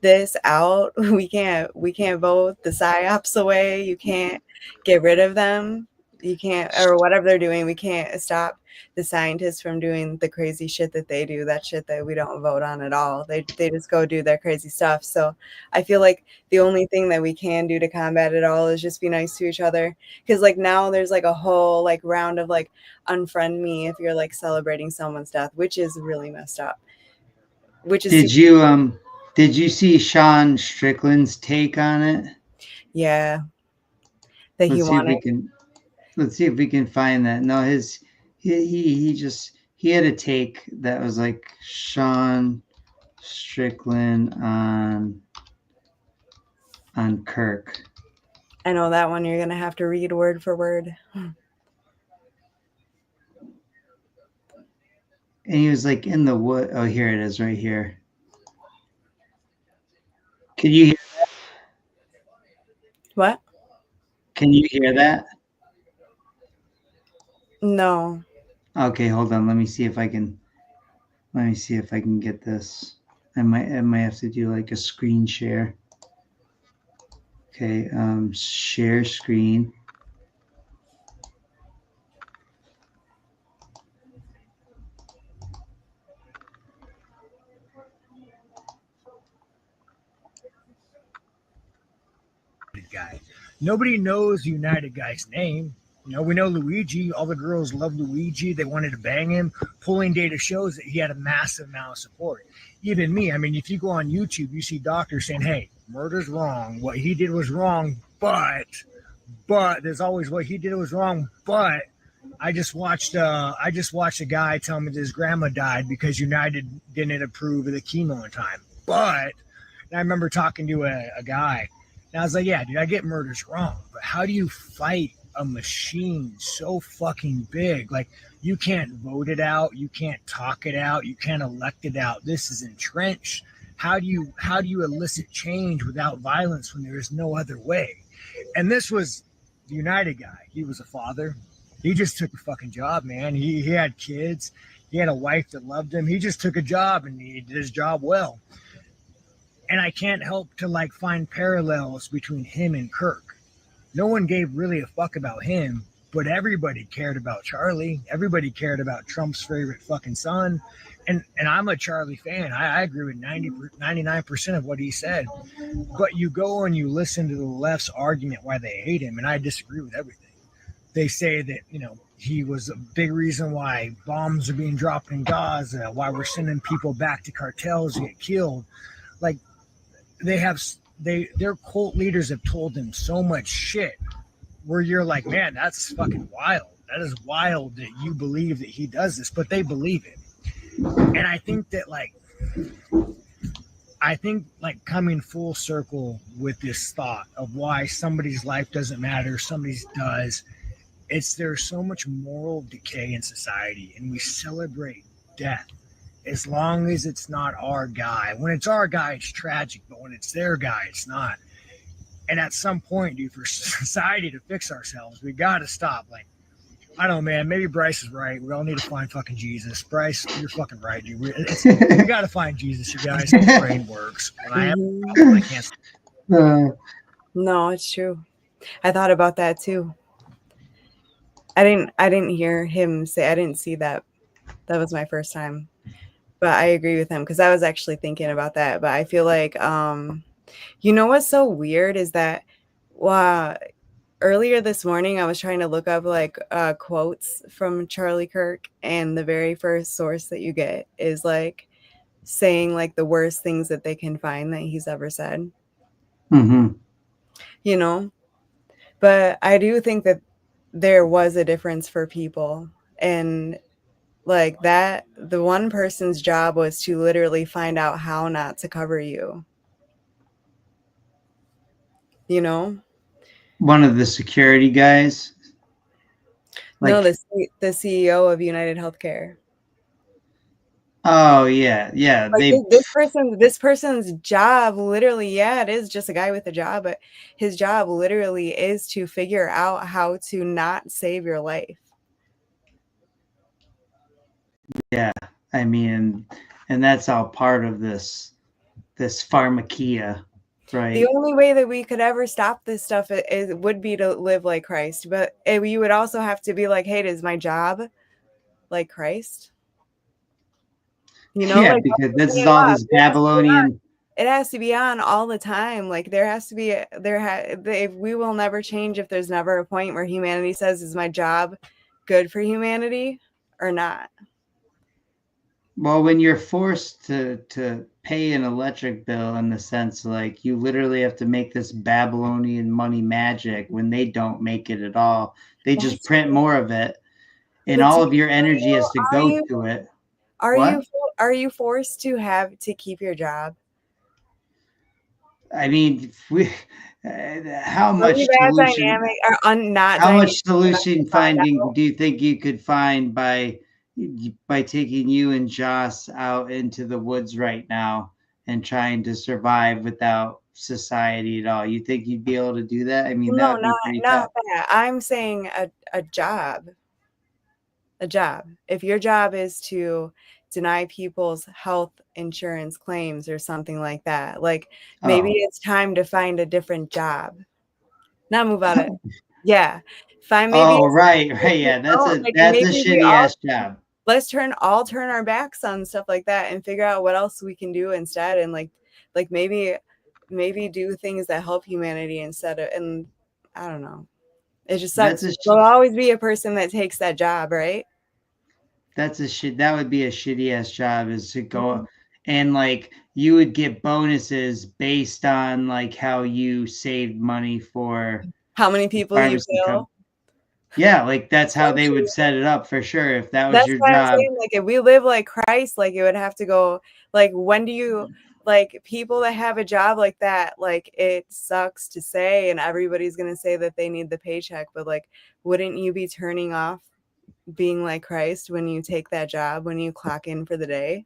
Speaker 2: this out. We can't vote the psyops away. You can't get rid of them. You can't, or whatever they're doing. We can't stop the scientists from doing the crazy shit that they do. That shit that we don't vote on at all. They just go do their crazy stuff. So I feel like the only thing that we can do to combat it all is just be nice to each other. Because like now there's like a whole like round of like unfriend me if you're like celebrating someone's death, which is really messed up. Which is
Speaker 1: did
Speaker 2: super.
Speaker 1: you did you see Sean Strickland's take on it?
Speaker 2: Yeah, that he
Speaker 1: Let's see if
Speaker 2: wanted.
Speaker 1: we can let's see if we can find that. No, he had a take that was like Sean Strickland on Kirk.
Speaker 2: I know that one you're gonna have to read word for word.
Speaker 1: And he was like in the wood. Oh, here it is, right here. Can you
Speaker 2: What?
Speaker 1: can you hear that?
Speaker 2: No.
Speaker 1: Okay, hold on. Let me see if I can get this. I might have to do like a screen share. Okay, share screen.
Speaker 3: Guy. Nobody knows the United guy's name. We know Luigi. All the girls love Luigi. They wanted to bang him. Polling data shows that he had a massive amount of support. Even me, I mean, if you go on YouTube, you see doctors saying, hey, murder's wrong. What he did was wrong, but there's always what he did was wrong, but I just watched a guy tell me that his grandma died because United didn't approve of the chemo in time. But and I remember talking to a guy, and I was like, yeah, dude, I get murder's wrong, but how do you fight a machine so fucking big? Like, you can't vote it out, you can't talk it out, you can't elect it out. This is entrenched. How do you elicit change without violence when there is no other way? And this was the United guy. He was a father. He just took a fucking job, man. He had kids. He had a wife that loved him. He just took a job and he did his job well. And I can't help to like find parallels between him and Kirk. No one gave really a fuck about him, but everybody cared about Charlie. Everybody cared about Trump's favorite fucking son. And I'm a Charlie fan. I agree with 99% of what he said. But you go and you listen to the left's argument why they hate him, and I disagree with everything. They say that, he was a big reason why bombs are being dropped in Gaza, why we're sending people back to cartels to get killed. Like, they have their cult leaders have told them so much shit where you're like, man, that's fucking wild. That is wild that you believe that he does this, but they believe it. And I think coming full circle with this thought of why somebody's life doesn't matter, somebody's does, it's there's so much moral decay in society, and we celebrate death as long as it's not our guy. When it's our guy, it's tragic, but when it's their guy, it's not. And at some point, dude, for society to fix ourselves, we got to stop. Like, I don't know, man. Maybe Bryce is right. We all need to find fucking Jesus. Bryce, you're fucking right, dude. We got to find Jesus, you guys. My brain works. When I have a problem, I can't.
Speaker 2: No, it's true. I thought about that too. I didn't hear him say. I didn't see that. That was my first time. But I agree with him because I was actually thinking about that. But I feel like what's so weird is that wow, earlier this morning I was trying to look up like quotes from Charlie Kirk, and the very first source that you get is like saying like the worst things that they can find that he's ever said.
Speaker 1: Mm-hmm.
Speaker 2: You know? But I do think that there was a difference for people, and like that the one person's job was to literally find out how not to cover you, you know?
Speaker 1: One of the security guys,
Speaker 2: No,
Speaker 1: like,
Speaker 2: the CEO of United Healthcare.
Speaker 1: Oh yeah, yeah.
Speaker 2: Like
Speaker 1: They
Speaker 2: this person's job literally, yeah, it is just a guy with a job, but his job literally is to figure out how to not save your life.
Speaker 1: yeah. I mean, and that's all part of this pharmakia,
Speaker 2: The
Speaker 1: right?
Speaker 2: only way that we could ever stop this stuff would be to live like Christ, but you would also have to be like, hey, is my job like Christ? You know,
Speaker 1: Yeah,
Speaker 2: like
Speaker 1: because this is
Speaker 2: obeying
Speaker 1: all
Speaker 2: laws,
Speaker 1: this
Speaker 2: it has to be on.
Speaker 1: Babylonian.
Speaker 2: It has to be on all the time. Like there has to be we will never change if there's never a point where humanity says, "Is my job good for humanity or not?"
Speaker 1: Well, when you're forced to pay an electric bill in the sense like you literally have to make this Babylonian money magic when they don't make it at all. They just
Speaker 2: That's
Speaker 1: print
Speaker 2: true.
Speaker 1: more of it, and
Speaker 2: But
Speaker 1: all
Speaker 2: do
Speaker 1: of your energy has to
Speaker 2: are
Speaker 1: go
Speaker 2: you
Speaker 1: to it.
Speaker 2: are
Speaker 1: What?
Speaker 2: you are you forced to have to keep your job?
Speaker 1: I mean, how
Speaker 2: Are you
Speaker 1: much
Speaker 2: that
Speaker 1: solution
Speaker 2: dynamic or not
Speaker 1: how
Speaker 2: dynamic
Speaker 1: much
Speaker 2: enough to
Speaker 1: solution
Speaker 2: find
Speaker 1: finding
Speaker 2: out?
Speaker 1: do you think you could find by taking you and Joss out into the woods right now and trying to survive without society at all? You think you'd be able to do that? I mean, that
Speaker 2: No,
Speaker 1: would be pretty
Speaker 2: not
Speaker 1: tough.
Speaker 2: that. I'm saying a job. A job. If your job is to deny people's health insurance claims or something like that, like maybe
Speaker 1: Oh.
Speaker 2: it's time to find a different job. Not move out of yeah. Find maybe
Speaker 1: Oh,
Speaker 2: it's
Speaker 1: right,
Speaker 2: like,
Speaker 1: right. Yeah,
Speaker 2: like
Speaker 1: that's a
Speaker 2: maybe we
Speaker 1: shitty
Speaker 2: all
Speaker 1: ass job.
Speaker 2: let's turn our backs on stuff like that and figure out what else we can do instead, and like maybe do things that help humanity instead of, and I don't know. It just
Speaker 1: That's
Speaker 2: sucks.
Speaker 1: a
Speaker 2: There'll always be a person that takes that job, right?
Speaker 1: that's a shit that would be a shitty ass job is to
Speaker 2: Mhm.
Speaker 1: go and like you would get bonuses based on like how you saved money for
Speaker 2: How many
Speaker 1: the
Speaker 2: people you
Speaker 1: pharmacy
Speaker 2: kill?
Speaker 1: company. Yeah, like that's how they would
Speaker 2: Essentially,
Speaker 1: set it up for sure if that was
Speaker 2: that's
Speaker 1: your
Speaker 2: why I'm
Speaker 1: job.
Speaker 2: saying, like, if we live like Christ, like, it would have to go like, when do you like, people that have a job like that, like, it sucks to say, and everybody's gonna say that they need the paycheck, but, like, wouldn't you be turning off being like Christ when you take that job, when you clock in for the day?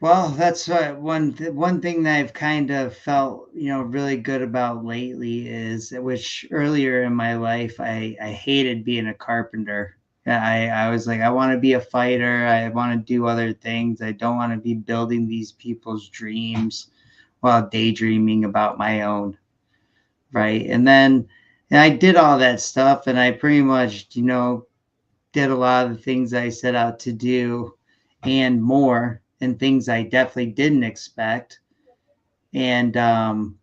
Speaker 1: Well, that's what one thing that I've kind of felt, really good about lately is which earlier in my life I hated being a carpenter. I was like I want to be a fighter. I want to do other things. I don't want to be building these people's dreams while daydreaming about my own, right? And I did all that stuff and I pretty much, did a lot of the things I set out to do and more, and things I definitely didn't expect. And and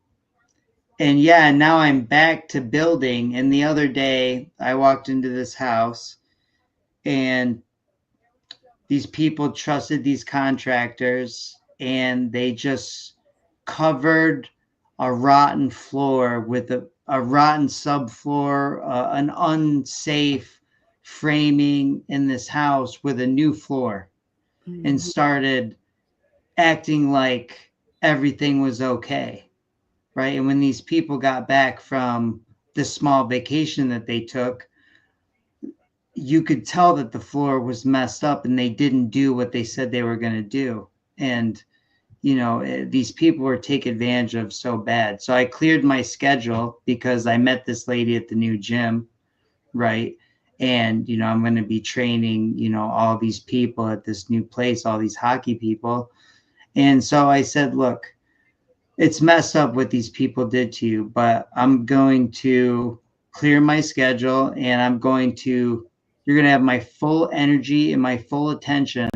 Speaker 1: yeah, now I'm back to building. And the other day I walked into this house and these people trusted these contractors and they just covered a rotten floor with a rotten subfloor, an unsafe framing in this house with a new floor and
Speaker 2: Mhm.
Speaker 1: started acting like everything was okay, right? And when these people got back from this small vacation that they took, you could tell that the floor was messed up and they didn't do what they said they were going to do. And, these people were taken advantage of so bad. So I cleared my schedule because I met this lady at the new gym, right? And, I'm going to be training, all these people at this new place, all these hockey people. And so I said, look, it's messed up what these people did to you, but I'm going to clear my schedule and you're going to have my full energy and my full attention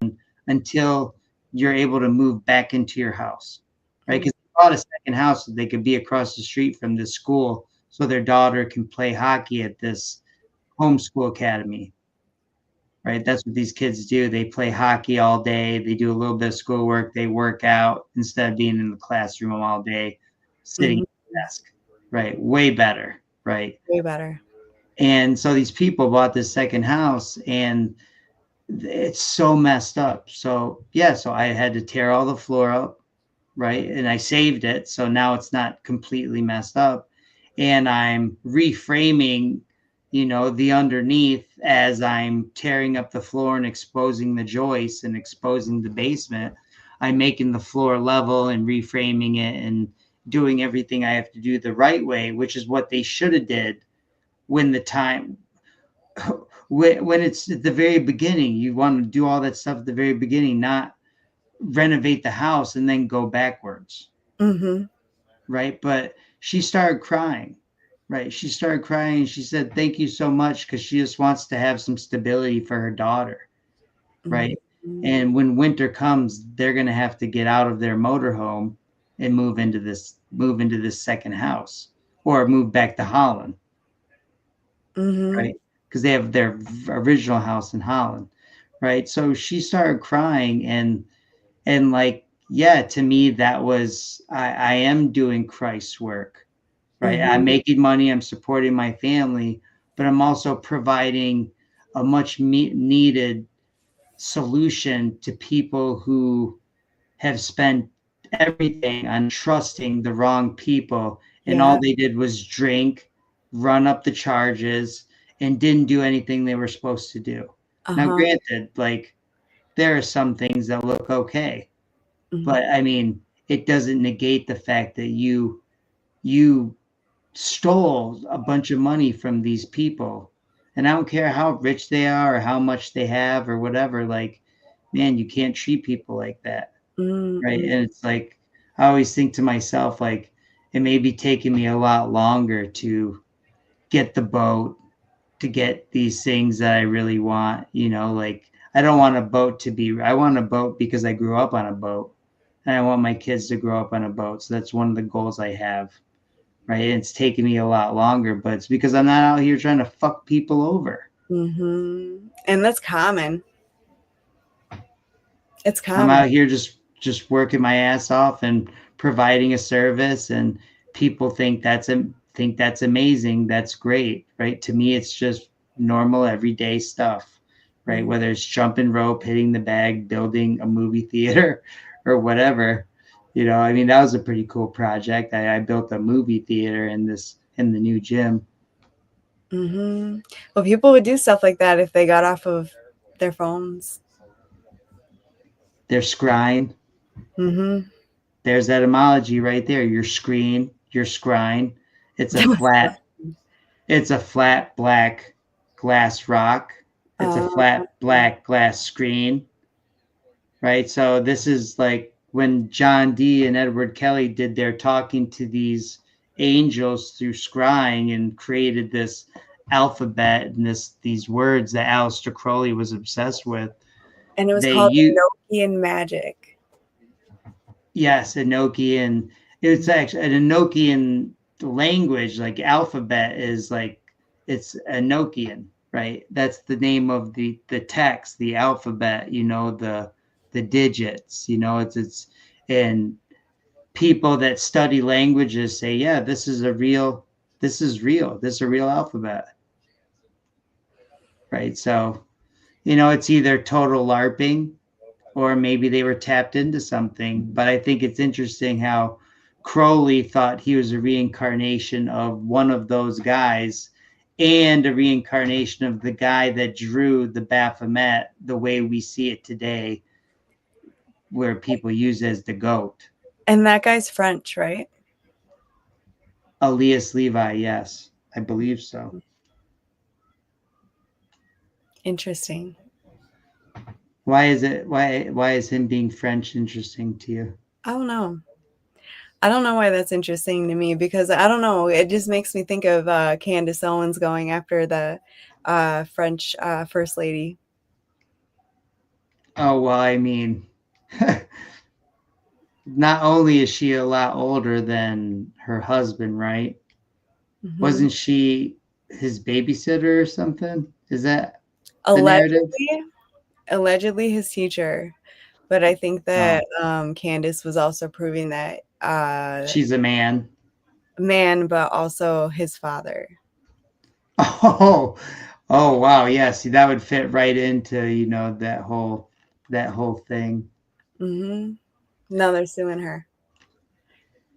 Speaker 1: until you're able to move back into your house, right? Because they bought a second house so they could be across the street from this school so their daughter can play hockey at this homeschool academy, right? That's what these kids do. They play hockey all day. They do a little bit of schoolwork. They work out instead of being in the classroom all day, sitting
Speaker 2: Mhm.
Speaker 1: at the desk, right? Way better, right?
Speaker 2: Way better.
Speaker 1: And so these people bought this second house and it's so messed up. So, yeah, so I had to tear all the floor up, right? And I saved it. So now it's not completely messed up. And I'm reframing the underneath, as I'm tearing up the floor and exposing the joists and exposing the basement, I'm making the floor level and reframing it and doing everything I have to do the right way, which is what they should have did when the time when it's at the very beginning. You want to do all that stuff at the very beginning, not renovate the house and then go backwards.
Speaker 2: Mm-hmm.
Speaker 1: Right. But she started crying. Right. She started crying and she said, thank you so much, because she just wants to have some stability for her daughter. Right.
Speaker 2: Mm-hmm.
Speaker 1: And when winter comes, they're going to have to get out of their motorhome and move into this second house, or move back to Holland.
Speaker 2: Mm-hmm.
Speaker 1: Right. Because they have their original house in Holland. Right. So she started crying, and like, yeah, to me, that was, I am doing Christ's work. Right. I'm
Speaker 2: Mm-hmm.
Speaker 1: making money, I'm supporting my family, but I'm also providing a much needed solution to people who have spent everything on trusting the wrong people, and
Speaker 2: Yeah.
Speaker 1: all they did was drink, run up the charges, and didn't do anything they were supposed to do. Now,
Speaker 2: Uh-huh.
Speaker 1: granted, like, there are some things that look okay,
Speaker 2: Mm-hmm.
Speaker 1: but I mean, it doesn't negate the fact that you stole a bunch of money from these people. And I don't care how rich they are or how much they have or whatever, like, man, you can't treat people like that. Right.
Speaker 2: Mm-hmm.
Speaker 1: And it's like, I always think to myself, like, it may be taking me a lot longer to get the boat, to get these things that I really want. Like, I don't want a boat I want a boat because I grew up on a boat, and I want my kids to grow up on a boat. So that's one of the goals I have. Right. And it's taken me a lot longer, but it's because I'm not out here trying to fuck people over.
Speaker 2: Mm-hmm. And that's common. It's
Speaker 1: I'm
Speaker 2: common.
Speaker 1: out here just working my ass off and providing a service, and people think that's amazing. That's great, right? To me, it's just normal everyday stuff, right?
Speaker 2: Mm-hmm.
Speaker 1: Whether it's jumping rope, hitting the bag, building a movie theater, or whatever. I mean, that was a pretty cool project. I built a movie theater in the new gym.
Speaker 2: Mm-hmm. Well, people would do stuff like that if they got off of their phones.
Speaker 1: They're scrying.
Speaker 2: Mm-hmm.
Speaker 1: There's etymology right there. Your screen, your scrying. It's a flat It's a flat black glass rock. It's a
Speaker 2: uh,
Speaker 1: flat black glass screen, right? So this is like when John Dee and Edward Kelly did their talking to these angels through scrying and created this alphabet and these words that Aleister Crowley was obsessed with.
Speaker 2: and it was
Speaker 1: They
Speaker 2: called
Speaker 1: you
Speaker 2: Enochian magic.
Speaker 1: Yes, Enochian. It's actually an Enochian language. Like, alphabet is like, it's Enochian, right? That's the name of the text, the alphabet. The digits. And people that study languages say, yeah, this is real. This is a real alphabet, right? So it's either total LARPing, or maybe they were tapped into something. But I think it's interesting how Crowley thought he was a reincarnation of one of those guys, and a reincarnation of the guy that drew the Baphomet the way we see it today, where people use it as the goat.
Speaker 2: And that guy's French, right?
Speaker 1: Elias Levi, yes, I believe so.
Speaker 2: Interesting.
Speaker 1: Why is him being French interesting to you?
Speaker 2: I don't know. I don't know why that's interesting to me, because I don't know. It just makes me think of Candace Owens going after the French first lady.
Speaker 1: Oh, well, I mean, not only is she a lot older than her husband, right?
Speaker 2: Mm-hmm.
Speaker 1: Wasn't she his babysitter or something? Is that the narrative?
Speaker 2: Allegedly his teacher, but I think
Speaker 1: Oh,
Speaker 2: that Candace was also proving that
Speaker 1: she's a man.
Speaker 2: man, but also his father.
Speaker 1: Oh, oh, wow. Yeah. See, that would fit right into, that whole thing.
Speaker 2: Mm-hmm. No, they're suing her.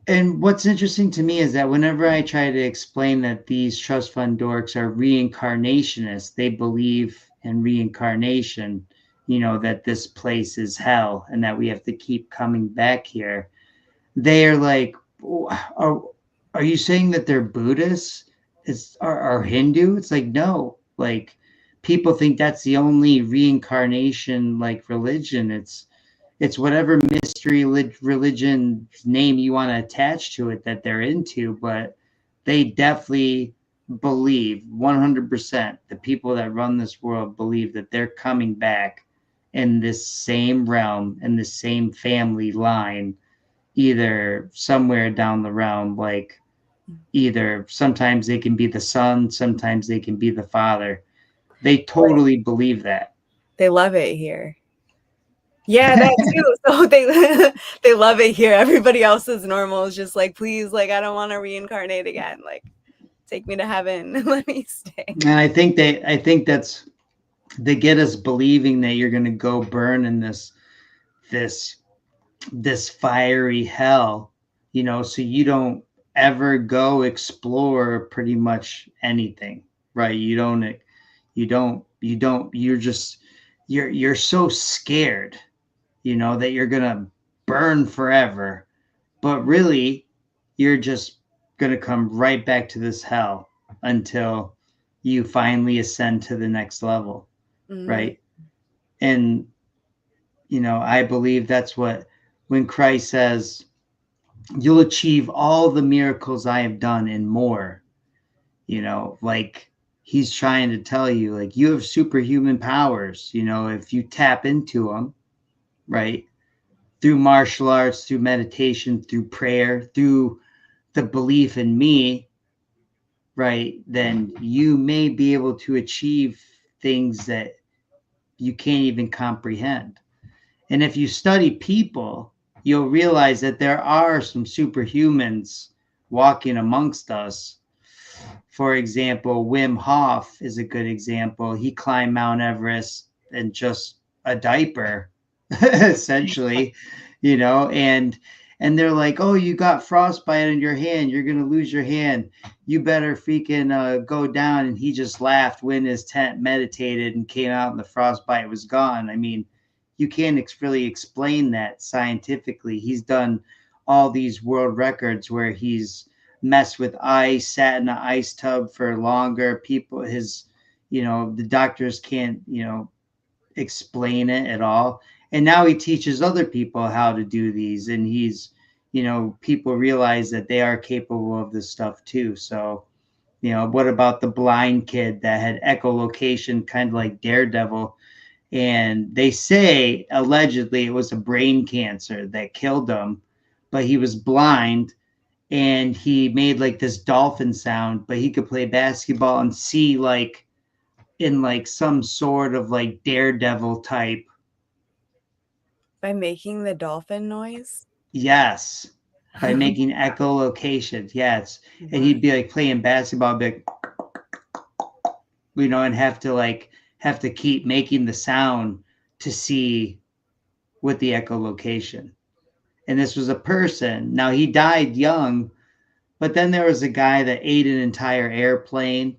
Speaker 1: And what's interesting to me is that whenever I try to explain that these trust fund dorks are reincarnationists, they believe in reincarnation, that this place is hell and that we have to keep coming back here. They're like, are, are you saying that they're Buddhists? Are Hindu? It's like, no, like people think that's the only reincarnation like religion. It's whatever mystery religion name you want to attach to it that they're into, but they definitely believe 100%, the people that run this world believe that they're coming back in this same realm, in the same family line, either somewhere down the realm, like either sometimes they can be the son, sometimes they can be the father. They totally believe that.
Speaker 2: They love it here. Yeah, that too. So they love it here. Everybody else is normal. It's just like, please, like, I don't want to reincarnate again. Like, take me to heaven. Let me stay.
Speaker 1: And I think that's, they get us believing that you're going to go burn in this this fiery hell, so you don't ever go explore pretty much anything, right? You're just, you're so scared, that you're going to burn forever, but really you're just going to come right back to this hell until you finally ascend to the next level,
Speaker 2: Mm-hmm.
Speaker 1: right? And I believe that's what, when Christ says, you'll achieve all the miracles I have done and more, like he's trying to tell you, like, you have superhuman powers, if you tap into them, right? Through martial arts, through meditation, through prayer, through the belief in me, right? Then you may be able to achieve things that you can't even comprehend. And if you study people, you'll realize that there are some superhumans walking amongst us. For example, Wim Hof is a good example. He climbed Mount Everest in just a diaper, essentially, and they're like, "Oh, you got frostbite on your hand. You're gonna lose your hand. You better freaking go down." And he just laughed, went in his tent, meditated, and came out, and the frostbite was gone. I mean, you can't really explain that scientifically. He's done all these world records where he's messed with ice, sat in an ice tub for longer. People, the doctors can't, explain it at all. And now he teaches other people how to do these. And he's, people realize that they are capable of this stuff too. So, what about the blind kid that had echolocation, kind of like Daredevil? And they say allegedly it was a brain cancer that killed him, but he was blind and he made like this dolphin sound, but he could play basketball and see like in like some sort of like Daredevil type.
Speaker 2: By making the dolphin noise?
Speaker 1: Yes. By making echolocations. Yes. And he'd be like playing basketball, be like, and have to keep making the sound to see with the echolocation. And this was a person. Now he died young, but then there was a guy that ate an entire airplane.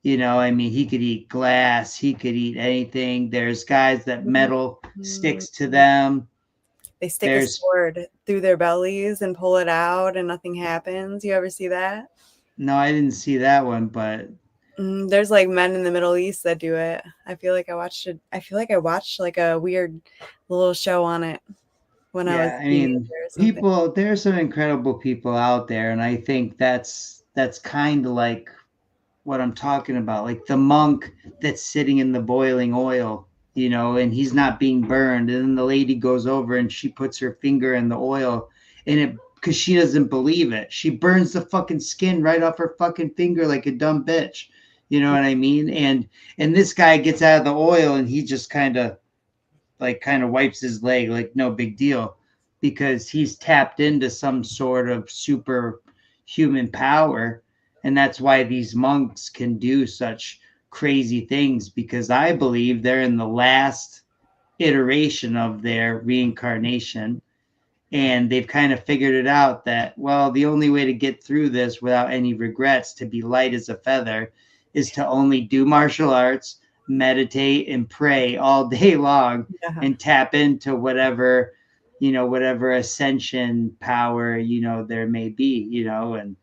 Speaker 1: I mean, he could eat glass, he could eat anything. There's guys that metal sticks to them.
Speaker 2: They stick a
Speaker 1: There's
Speaker 2: sword through their bellies and pull it out and nothing happens. You ever see that?
Speaker 1: no, I didn't see that one, but
Speaker 2: There's like men in the Middle East that do it. I feel like I watched it. I feel like I watched like a weird little show on it when I was
Speaker 1: yeah,
Speaker 2: a
Speaker 1: I
Speaker 2: teenager
Speaker 1: mean,
Speaker 2: or something.
Speaker 1: there's some incredible people out there, and I think that's kind of like what I'm talking about, like the monk that's sitting in the boiling oil, and he's not being burned. And then the lady goes over and she puts her finger in the oil, and it, because she doesn't believe it, she burns the fucking skin right off her fucking finger like a dumb bitch. You know what I mean? And this guy gets out of the oil and he just kind of wipes his leg like no big deal, because he's tapped into some sort of superhuman power. And that's why these monks can do such crazy things, because I believe they're in the last iteration of their reincarnation, And they've kind of figured it out that, well, the only way to get through this without any regrets, to be light as a feather, is to only do martial arts, meditate, and pray all day long,
Speaker 2: Yeah.
Speaker 1: and tap into whatever, whatever ascension power, there may be, and,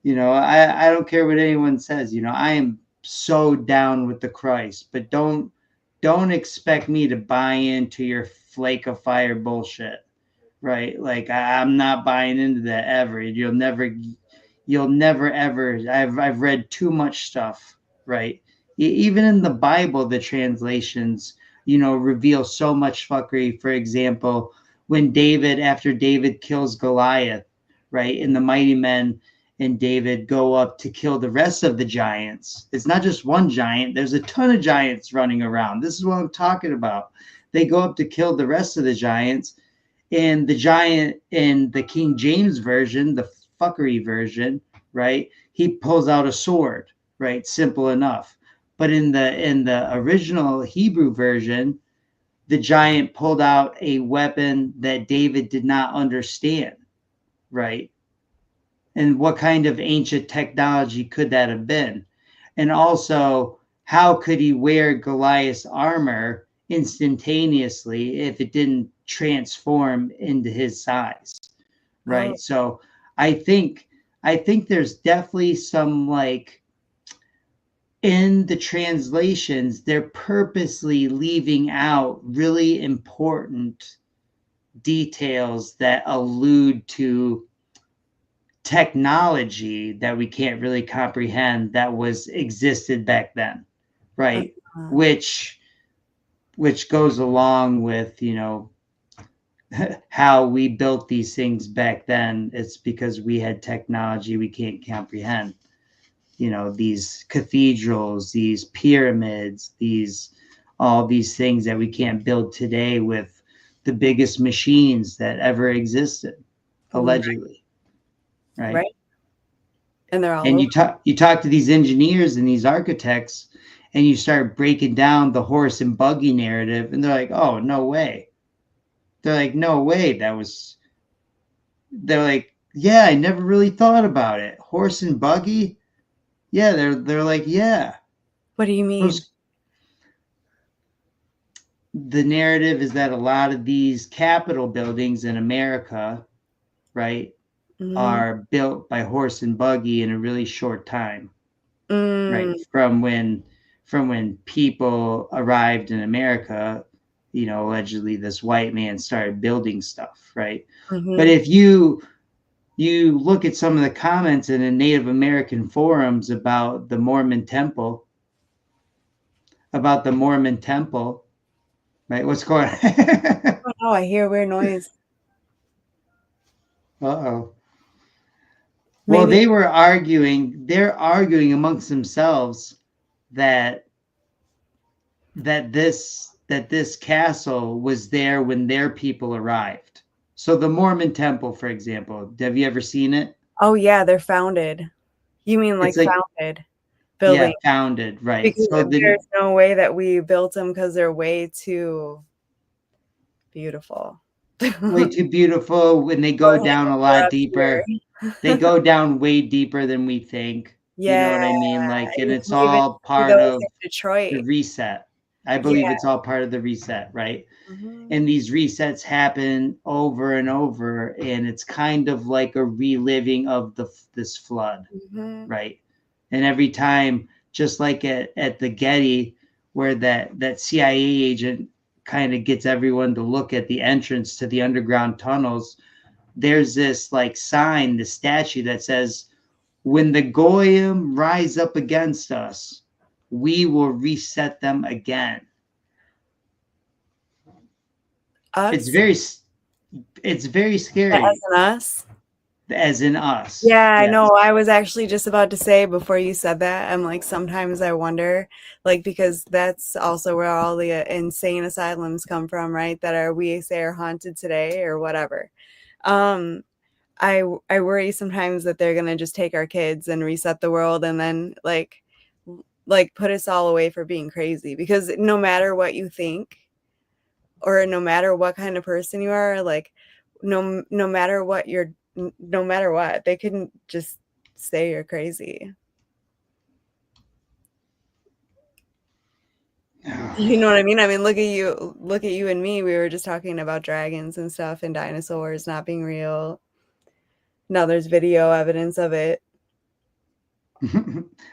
Speaker 1: I don't care what anyone says, I am so down with the Christ, but don't expect me to buy into your flake of fire bullshit. Right? Like I'm not buying into that ever. You'll never ever. I've read too much stuff. Right? Even in the Bible, the translations, reveal so much fuckery. For example, when after David kills Goliath, right, and the mighty men and David go up to kill the rest of the giants. It's not just one giant. There's a ton of giants running around. This is what I'm talking about. They go up to kill the rest of the giants, and the giant in the King James version, the fuckery version, right? He pulls out a sword, right? Simple enough. But in the original Hebrew version, the giant pulled out a weapon that David did not understand, right? And what kind of ancient technology could that have been? And also, how could he wear Goliath's armor instantaneously if it didn't transform into his size?
Speaker 2: Oh,
Speaker 1: Right. So I think there's definitely some, like, in the translations, they're purposely leaving out really important details that allude to technology that we can't really comprehend that was existed back then, right?
Speaker 2: uh,
Speaker 1: Which goes along with, how we built these things back then. It's because we had technology we can't comprehend, these cathedrals, these pyramids, these all these things that we can't build today with the biggest machines that ever existed, allegedly, right?
Speaker 2: right. And they're all
Speaker 1: And
Speaker 2: over.
Speaker 1: you talk to these engineers and these architects, and you start breaking down the horse and buggy narrative, and they're like, oh, no way. They're like, no way. They're like, yeah, I never really thought about it. Horse and buggy. Yeah. They're like, yeah,
Speaker 2: What do you mean?
Speaker 1: those. The narrative is that a lot of these Capitol buildings in America, right,
Speaker 2: Mm,
Speaker 1: are built by horse and buggy in a really short time, right?
Speaker 2: mm,
Speaker 1: From when people arrived in America, allegedly this white man started building stuff, right? But
Speaker 2: mm-hmm.
Speaker 1: if you look at some of the comments in the Native American forums about the Mormon temple, right? What's going on?
Speaker 2: Oh, I hear weird noise.
Speaker 1: Uh-oh. Well,
Speaker 2: Maybe.
Speaker 1: they're arguing amongst themselves that that this castle was there when their people arrived. So the Mormon temple, for example, have you ever seen it?
Speaker 2: Oh, yeah, they're founded. You mean
Speaker 1: It's
Speaker 2: like
Speaker 1: like,
Speaker 2: founded
Speaker 1: yeah,
Speaker 2: building?
Speaker 1: founded, right.
Speaker 2: Because
Speaker 1: So
Speaker 2: there's no way that we built them because they're way too beautiful.
Speaker 1: way too beautiful. When they
Speaker 2: For
Speaker 1: go down a
Speaker 2: for
Speaker 1: lot
Speaker 2: us here.
Speaker 1: deeper, they go down way deeper than we think. You know
Speaker 2: Yeah,
Speaker 1: what I mean? Like, and
Speaker 2: you
Speaker 1: it's
Speaker 2: can even
Speaker 1: all
Speaker 2: see
Speaker 1: part
Speaker 2: those
Speaker 1: of
Speaker 2: in
Speaker 1: the
Speaker 2: Detroit.
Speaker 1: reset. I
Speaker 2: Yeah.
Speaker 1: believe it's all part of the reset, right?
Speaker 2: Mhm,
Speaker 1: And these resets happen over and over, and it's kind of like a reliving of this flood,
Speaker 2: mhm,
Speaker 1: right? And every time, just like at the Getty, where that CIA agent kind of gets everyone to look at the entrance to the underground tunnels, there's this, like, sign, the statue that says, when the Goyim rise up against us, we will reset them again. It's
Speaker 2: us?
Speaker 1: very it's very
Speaker 2: As
Speaker 1: scary,
Speaker 2: in us?
Speaker 1: as in us.
Speaker 2: Yeah, I
Speaker 1: Yes.
Speaker 2: know. I was actually just about to say before you said that, I'm like, sometimes I wonder, like, because that's also where all the insane asylums come from, right? That are we say are haunted today or whatever. Um, I worry sometimes that they're gonna just take our kids and reset the world and then like put us all away for being crazy. Because no matter what you think, or no matter what kind of person you are, like no matter what no matter what, they couldn't just say you're crazy. You know what I mean? I mean, look at you and me. We were just talking about dragons and stuff and dinosaurs not being real. Now there's video evidence of it.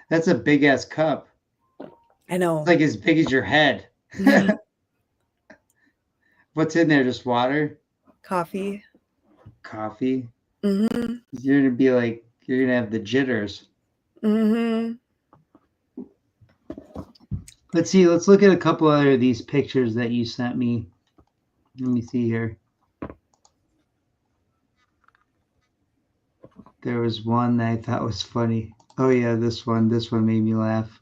Speaker 1: That's a big ass cup.
Speaker 2: I know.
Speaker 1: It's like as big as your head. What's in there? Just water?
Speaker 2: Coffee.
Speaker 1: Coffee?
Speaker 2: Mm-hmm.
Speaker 1: You're gonna be like, you're gonna have the jitters.
Speaker 2: Mm-hmm.
Speaker 1: Let's see. Let's look at a couple other of these pictures that you sent me. Let me see here. There was one that I thought was funny. Oh yeah, this one. This one made me laugh.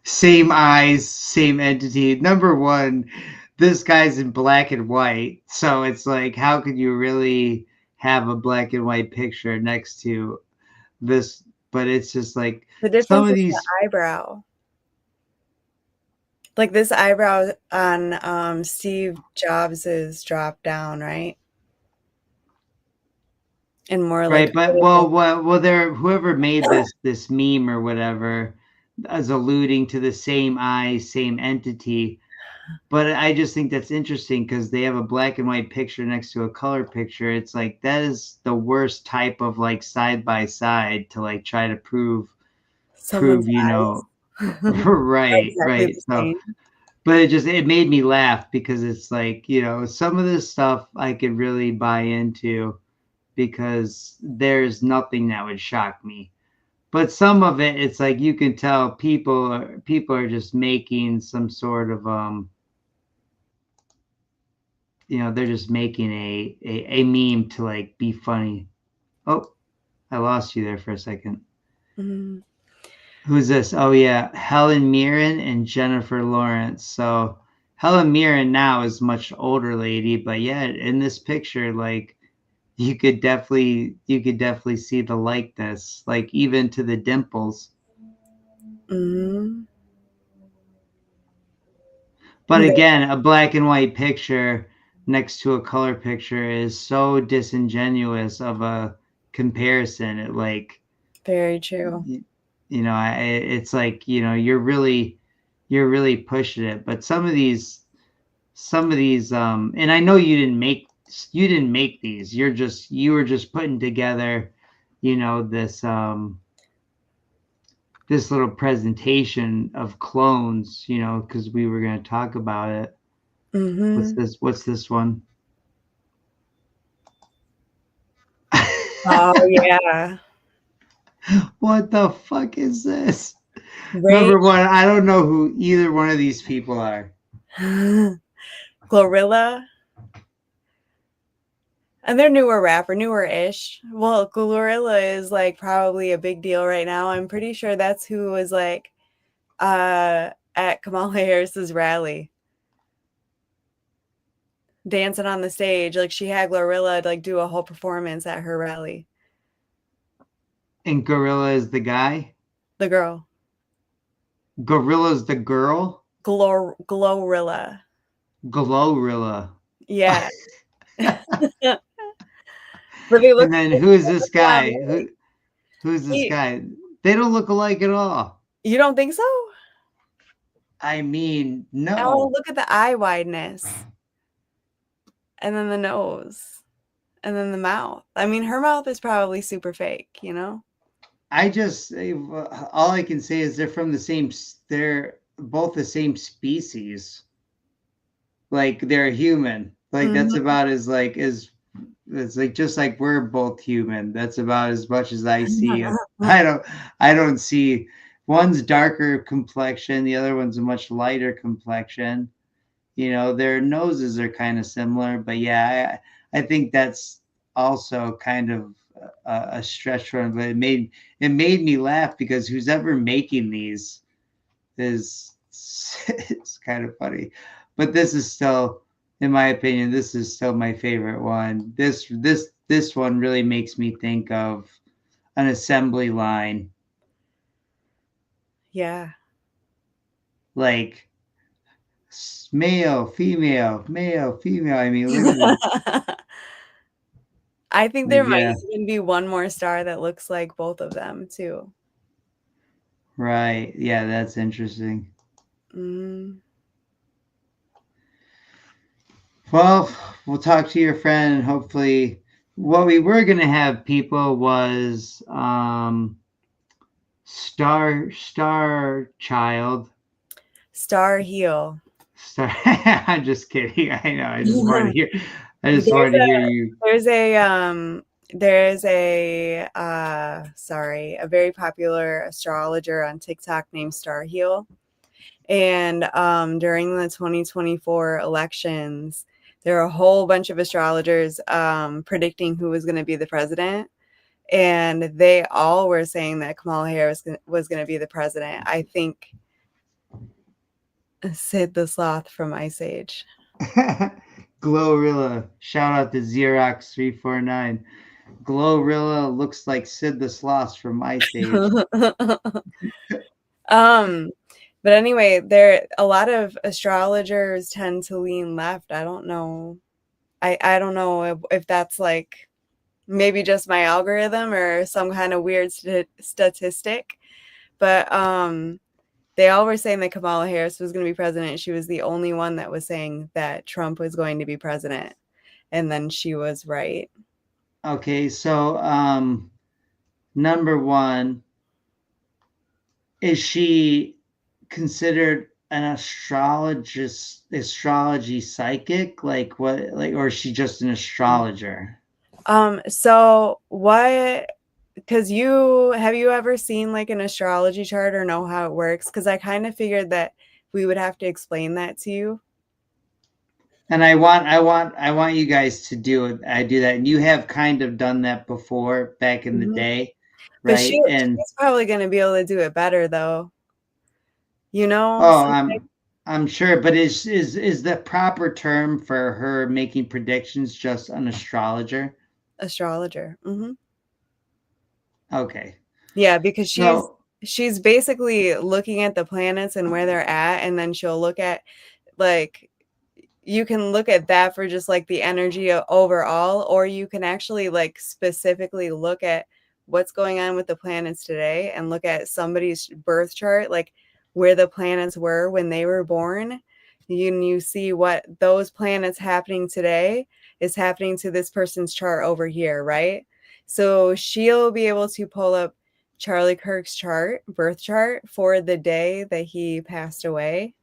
Speaker 1: Same eyes, same entity. Number one, this guy's in black and white. So it's like, how could you really have a black and white picture next to this? But it's just like
Speaker 2: The
Speaker 1: some
Speaker 2: difference
Speaker 1: of
Speaker 2: is the
Speaker 1: these.
Speaker 2: eyebrow. Like this eyebrow on Steve Jobs's drop down, right? And more like
Speaker 1: Right, but well, there whoever made this meme or whatever is alluding to the same eye, same entity. But I just think that's interesting because they have a black and white picture next to a color picture. It's like that is the worst type of like side by side to like try to
Speaker 2: someone's
Speaker 1: you
Speaker 2: eyes.
Speaker 1: know, right,
Speaker 2: Exactly
Speaker 1: right.
Speaker 2: the
Speaker 1: So,
Speaker 2: same.
Speaker 1: but it made me laugh because it's like, some of this stuff I could really buy into because there's nothing that would shock me. But some of it, it's like you can tell people are just making some sort of they're just making a meme to like be funny. Oh, I lost you there for a second.
Speaker 2: Mm-hmm.
Speaker 1: Who's this? Oh yeah, Helen Mirren and Jennifer Lawrence. So Helen Mirren now is much older lady, but yeah, in this picture, like you could definitely see the likeness, like even to the dimples.
Speaker 2: Mm-hmm.
Speaker 1: But again, a black and white picture next to a color picture is so disingenuous of a comparison. It like,
Speaker 2: Very true.
Speaker 1: it's like, you're really pushing it. But some of these, and I know you didn't make these. You were just putting together, this little presentation of clones, because we were going to talk about it.
Speaker 2: Mm-hmm.
Speaker 1: What's this one?
Speaker 2: Oh yeah.
Speaker 1: What the fuck is this?
Speaker 2: Ray
Speaker 1: Number one, I don't know who either one of these people are.
Speaker 2: Glorilla. And they're newer-ish. Well, Glorilla is like probably a big deal right now. I'm pretty sure that's who was like at Kamala Harris's rally. Dancing on the stage. Like she had Glorilla like do a whole performance at her rally.
Speaker 1: And Gorilla is the guy?
Speaker 2: The girl.
Speaker 1: Gorilla's the girl?
Speaker 2: Glorilla.
Speaker 1: Glorilla.
Speaker 2: Yeah. But they look
Speaker 1: And then who is this
Speaker 2: a lot
Speaker 1: guy?
Speaker 2: alike.
Speaker 1: Who's this guy? They don't look alike at all.
Speaker 2: You don't think so?
Speaker 1: I mean,
Speaker 2: Oh,
Speaker 1: no.
Speaker 2: look at the eye wideness. And then the nose. And then the mouth. I mean, her mouth is probably super fake, you know?
Speaker 1: All I can say is they're both the same species. Like they're human. Like that's
Speaker 2: Mm-hmm.
Speaker 1: about as like as it's like just like we're both human. That's about as much as I see. I don't see one's darker complexion, the other one's a much lighter complexion. Their noses are kind of similar, but yeah, I think that's also kind of a stretch for him. But it made me laugh because who's ever making these is it's kind of funny. But this is still, in my opinion, this is still my favorite one. This one really makes me think of an assembly line.
Speaker 2: Yeah.
Speaker 1: Like Male, female, male, female. I mean, look at this.
Speaker 2: I think there might
Speaker 1: Yeah,
Speaker 2: even be one more star that looks like both of them too.
Speaker 1: right. Yeah, that's interesting.
Speaker 2: Mm.
Speaker 1: Well, we'll talk to your friend and hopefully what we were gonna have people was Star Child.
Speaker 2: Starheal.
Speaker 1: Star I'm just kidding. I know. I just wanted to hear you.
Speaker 2: There's a sorry, a very popular astrologer on TikTok named Starheal. And during the 2024 elections, there are a whole bunch of astrologers predicting who was going to be the president. And they all were saying that Kamala Harris was going to be the president. I think Sid the Sloth from Ice Age.
Speaker 1: Glorilla. Shout out to Xerox349. Glorilla looks like Sid the Sloth from Ice Age.
Speaker 2: But anyway, there a lot of astrologers tend to lean left. I don't know. I don't know if that's like maybe just my algorithm or some kind of weird statistic. But they all were saying that Kamala Harris was going to be president. She was the only one that was saying that Trump was going to be president. And then she was right.
Speaker 1: Okay, so number one, is she considered an astrology psychic? Like what, like, or is she just an astrologer?
Speaker 2: So what, because have you ever seen like an astrology chart or know how it works? Because I kind of figured that we would have to explain that to you.
Speaker 1: And I want you guys to do it. I do that, and you have kind of done that before back in the day,
Speaker 2: But
Speaker 1: right? And
Speaker 2: she's probably going to be able to do it better though. You know,
Speaker 1: oh, I'm sure, but is the proper term for her making predictions just an astrologer?
Speaker 2: astrologer.
Speaker 1: Okay.
Speaker 2: Yeah, because
Speaker 1: So
Speaker 2: she's basically looking at the planets and where they're at, and then she'll look at like you can look at that for just like the energy overall, or you can actually like specifically look at what's going on with the planets today and look at somebody's birth chart, like where the planets were when they were born. You see what those planets happening today is happening to this person's chart over here, right? So she'll be able to pull up Charlie Kirk's birth chart for the day that he passed away.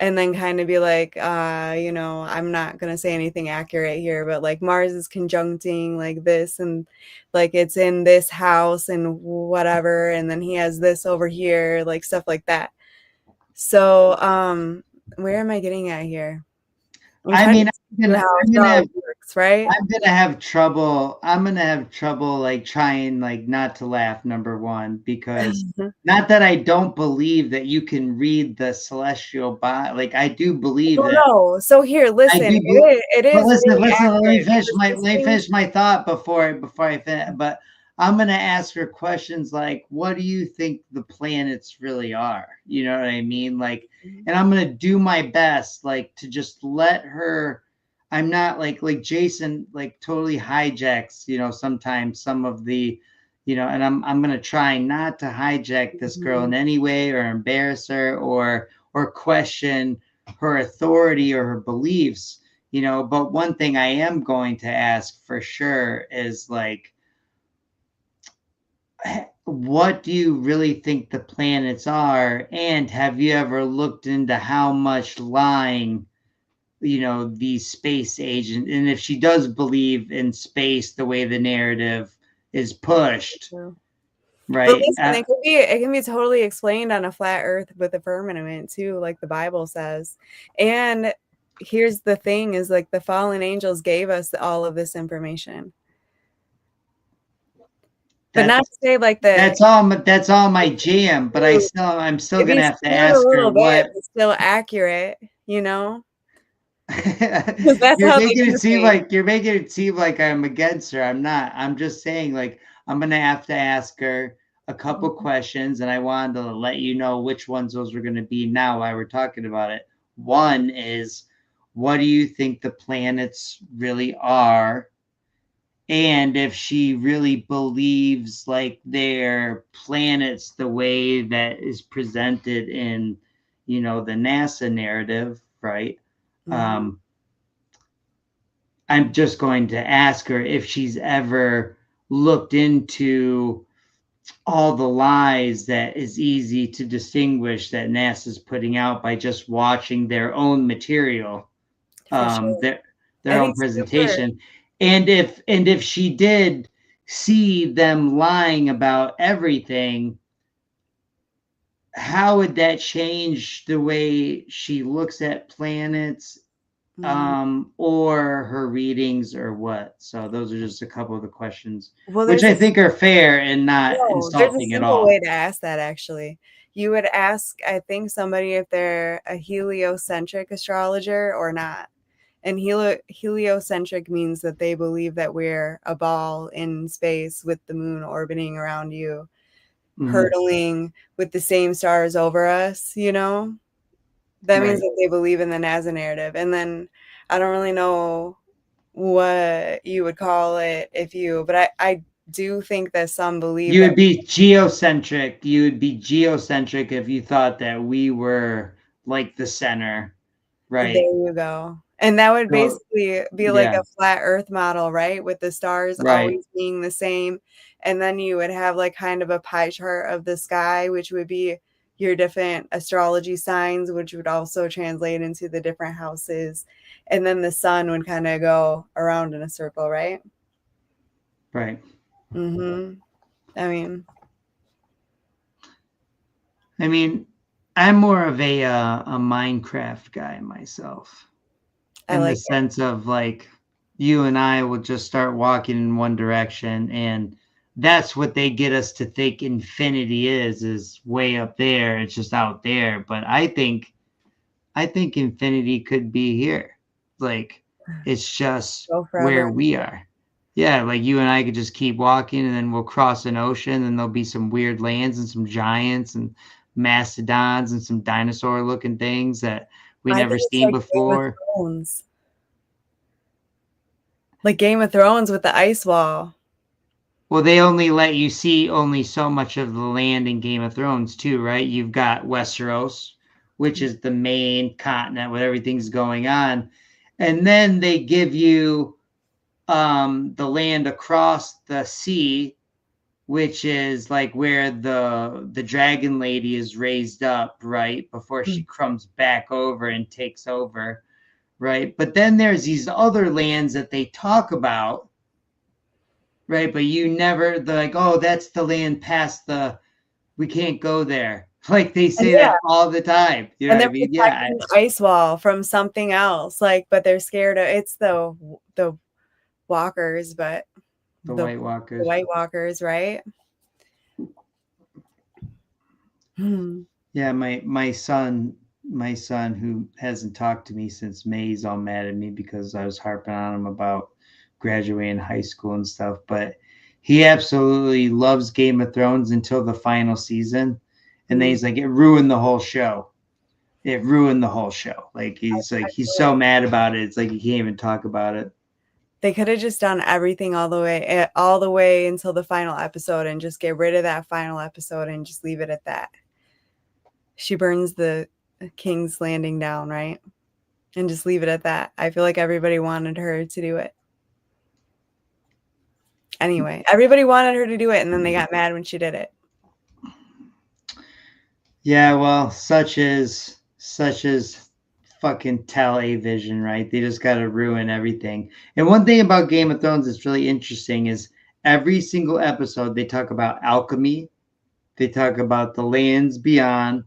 Speaker 2: And then kind of be like, I'm not going to say anything accurate here, but like Mars is conjuncting like this and like it's in this house and whatever. And then he has this over here, like stuff like that. So, where am I getting at here?
Speaker 1: I mean, I'm
Speaker 2: How
Speaker 1: gonna
Speaker 2: it works, right?
Speaker 1: I'm gonna have trouble. I'm gonna have trouble like trying like not to laugh, number one, because not that I don't believe that you can read the celestial body. Like I do believe that.
Speaker 2: No. So here, listen, it
Speaker 1: But
Speaker 2: is
Speaker 1: listen,
Speaker 2: really
Speaker 1: listen.
Speaker 2: accurate.
Speaker 1: Let me finish my thought before I finish. But I'm gonna ask her questions like, "What do you think the planets really are?" You know what I mean? Like, and I'm gonna do my best, like, to just let her. I'm not like Jason, like totally hijacks. Sometimes some of the, and I'm gonna try not to hijack this girl in any way or embarrass her or question her authority or her beliefs. But one thing I am going to ask for sure is like, what do you really think the planets are? And have you ever looked into how much lying, these space agents, and if she does believe in space the way the narrative is pushed, right?
Speaker 2: But listen, it can be totally explained on a flat earth with a firmament too, like the Bible says. And here's the thing is like the fallen angels gave us all of this information. But not to say like
Speaker 1: that's all my jam, but I'm still gonna have to ask her what.
Speaker 2: It's still accurate,
Speaker 1: That's you're making it seem like I'm against her. I'm not. I'm just saying like I'm gonna have to ask her a couple questions, and I wanted to let you know which ones those were gonna be now while we're talking about it. One is, what do you think the planets really are? And if she really believes like they're planets the way that is presented in, the NASA narrative, right?
Speaker 2: Mm-hmm.
Speaker 1: Um, I'm just going to ask her if she's ever looked into all the lies that is easy to distinguish that NASA's putting out by just watching their own material,
Speaker 2: For sure.
Speaker 1: their
Speaker 2: I
Speaker 1: own
Speaker 2: think super.
Speaker 1: presentation. And if she did see them lying about everything, how would that change the way she looks at planets,
Speaker 2: Mhm.
Speaker 1: or her readings, or what? So those are just a couple of the questions,
Speaker 2: Well,
Speaker 1: which
Speaker 2: there's
Speaker 1: I
Speaker 2: a
Speaker 1: think are fair and not
Speaker 2: no, there's a
Speaker 1: insulting at
Speaker 2: simple way
Speaker 1: all.
Speaker 2: to ask that actually. You would ask, I think, somebody if they're a heliocentric astrologer or not. And heliocentric means that they believe that we're a ball in space with the moon orbiting around you,
Speaker 1: Mm-hmm.
Speaker 2: hurtling with the same stars over us, That means
Speaker 1: Right.
Speaker 2: that they believe in the NASA narrative. And then I don't really know what you would call it but I do think that some believe
Speaker 1: You
Speaker 2: that
Speaker 1: would be geocentric. You would be geocentric if you thought that we were like the center,
Speaker 2: there
Speaker 1: right?
Speaker 2: you go. And that would
Speaker 1: So,
Speaker 2: basically be like
Speaker 1: yeah,
Speaker 2: a flat earth model, right? With the stars
Speaker 1: right,
Speaker 2: always being the same. And then you would have like kind of a pie chart of the sky, which would be your different astrology signs, which would also translate into the different houses. And then the sun would kind of go around in a circle, right?
Speaker 1: right.
Speaker 2: Mm-hmm. I mean,
Speaker 1: I mean, I'm more of a Minecraft guy myself,
Speaker 2: I
Speaker 1: in the
Speaker 2: like it.
Speaker 1: sense of like, you and I will just start walking in one direction, and that's what they get us to think infinity is way up there. It's just out there. But I think infinity could be here. Like, it's just
Speaker 2: Go forever
Speaker 1: where
Speaker 2: and
Speaker 1: we
Speaker 2: ever.
Speaker 1: are. Yeah, like you and I could just keep walking, and then we'll cross an ocean, and there'll be some weird lands and some giants and mastodons and some dinosaur looking things that we
Speaker 2: I think
Speaker 1: never
Speaker 2: it's
Speaker 1: seen
Speaker 2: like Game of
Speaker 1: before.
Speaker 2: Thrones. Like Game of Thrones with the ice wall.
Speaker 1: Well, they only let you see only so much of the land in Game of Thrones, too, right? You've got Westeros, which is the main continent where everything's going on. And then they give you the land across the sea, which is like where the dragon lady is raised up, right? Before she comes back over and takes over, right? But then there's these other lands that they talk about, right? But you never, they're like, oh, that's the land past we can't go there. Like they
Speaker 2: And
Speaker 1: say
Speaker 2: yeah,
Speaker 1: that all the time. You know
Speaker 2: and
Speaker 1: what
Speaker 2: they're
Speaker 1: I mean? Yeah,
Speaker 2: protecting the ice wall from something else, like, but they're scared of it's the walkers, but
Speaker 1: the
Speaker 2: the
Speaker 1: White Walkers.
Speaker 2: White Walkers, right? Hmm.
Speaker 1: Yeah, my son who hasn't talked to me since May, he's all mad at me because I was harping on him about graduating high school and stuff. But he absolutely loves Game of Thrones until the final season, and then
Speaker 2: Hmm.
Speaker 1: he's like, it ruined the whole show. It ruined the whole show. Like he's so mad about it. It's like he can't even talk about it.
Speaker 2: They could have just done everything all the way until the final episode and just get rid of that final episode and just leave it at that. She burns the King's Landing down, right? And just leave it at that. I feel like everybody wanted her to do it. Anyway, everybody wanted her to do it, and then they got mad when she did it.
Speaker 1: Yeah, well, such as fucking television, right? They just got to ruin everything. And one thing about Game of Thrones that's really interesting is every single episode they talk about alchemy, they talk about the lands beyond,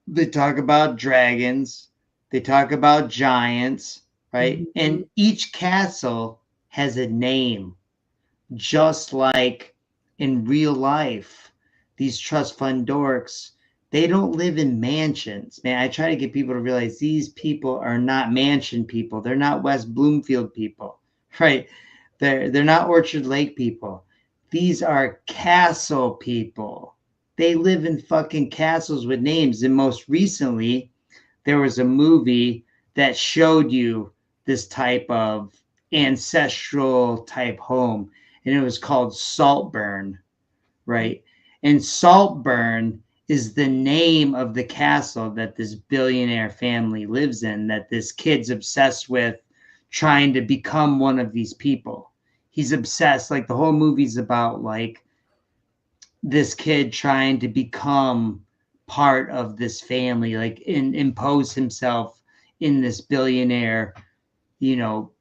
Speaker 1: they talk about dragons, they talk about giants, right?
Speaker 2: Mhm.
Speaker 1: And each castle has a name, just like in real life. These trust fund dorks, they don't live in mansions. Man, I try to get people to realize these people are not mansion people. They're not West Bloomfield people, right? They're not Orchard Lake people. These are castle people. They live in fucking castles with names. And most recently, there was a movie that showed you this type of ancestral type home, and it was called Saltburn, right? And Saltburn is the name of the castle that this billionaire family lives in, that this kid's obsessed with, trying to become one of these people. He's obsessed. Like the whole movie's about like this kid trying to become part of this family, like impose himself in this billionaire, you know,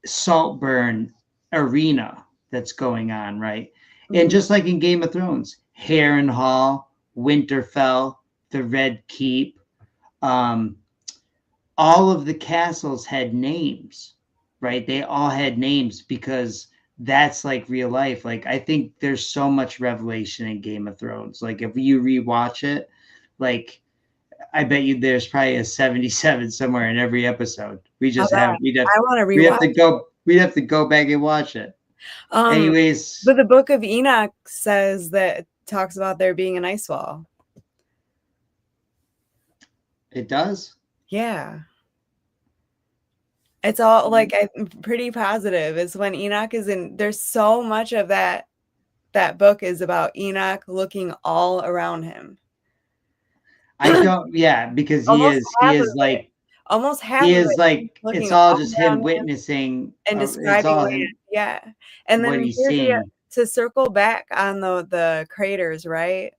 Speaker 1: Saltburn arena that's going on, right? And
Speaker 2: Mhm.
Speaker 1: just like in Game of Thrones, Harrenhal, Winterfell, the Red Keep, um, all of the castles had names, right? They all had names because that's like real life. Like I think there's so much revelation in Game of Thrones. Like if you rewatch it, like I bet you there's probably a 77 somewhere in every episode. We
Speaker 2: I
Speaker 1: just have
Speaker 2: I want to
Speaker 1: we'd have to
Speaker 2: rewatch.
Speaker 1: go we'd have to go back and watch it.
Speaker 2: Um,
Speaker 1: Anyways,
Speaker 2: but the Book of Enoch says that it talks about there being an ice wall.
Speaker 1: it does.
Speaker 2: Yeah. It's all like I'm pretty positive. It's when Enoch is in there's so much of that book is about Enoch looking all around him.
Speaker 1: I don't, yeah, because
Speaker 2: Almost
Speaker 1: he
Speaker 2: half of
Speaker 1: is
Speaker 2: it.
Speaker 1: like
Speaker 2: Almost half
Speaker 1: he
Speaker 2: of
Speaker 1: is
Speaker 2: it
Speaker 1: like
Speaker 2: looking
Speaker 1: it's all
Speaker 2: all
Speaker 1: just him
Speaker 2: around him
Speaker 1: witnessing.
Speaker 2: and
Speaker 1: It's
Speaker 2: describing
Speaker 1: all
Speaker 2: land.
Speaker 1: him
Speaker 2: Yeah. And
Speaker 1: what
Speaker 2: then
Speaker 1: he's
Speaker 2: here's the
Speaker 1: seeing.
Speaker 2: to circle back on the craters, right?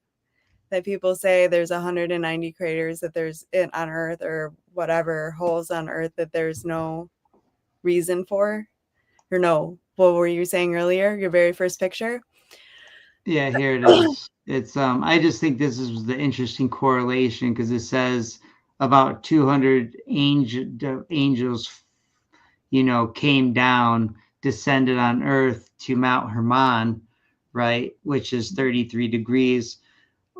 Speaker 2: That people say there's 190 craters that there's on Earth or whatever holes on Earth that there's no reason for. Or no, what were you saying earlier? Your very first picture?
Speaker 1: Yeah, here it is. It's I just think this is the interesting correlation because it says about 200 angels, came down, descended on Earth to Mount Hermon, right, which is 33 degrees.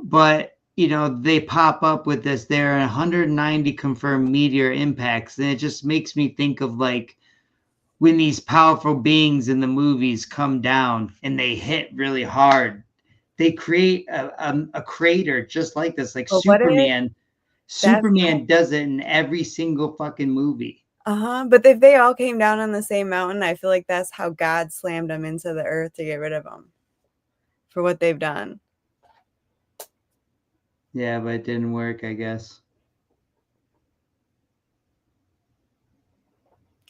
Speaker 1: But they pop up with this. There are 190 confirmed meteor impacts, and it just makes me think of like when these powerful beings in the movies come down and they hit really hard, they create a crater just like this, like
Speaker 2: But what if
Speaker 1: Superman.
Speaker 2: that's
Speaker 1: Superman does it in every single fucking movie.
Speaker 2: but if they all came down on the same mountain, I feel like that's how God slammed them into the earth to get rid of them for what they've done.
Speaker 1: Yeah, but it didn't work, I guess.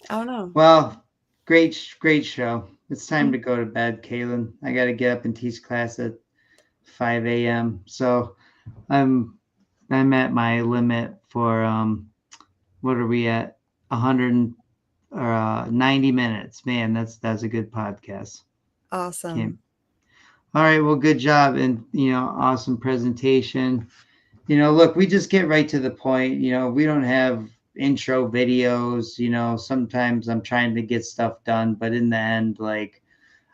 Speaker 2: I don't know.
Speaker 1: Well, great show. It's time to go to bed, Kaylin. I got to get up and teach class at 5 a.m. So I'm I'm at my limit for what are we at? 100 or 90 minutes. Man, that's a good podcast. Can't.
Speaker 2: Awesome.
Speaker 1: All right, well, good job, and awesome presentation. Look, we just get right to the point. We don't have intro videos. Sometimes I'm trying to get stuff done, but in the end, like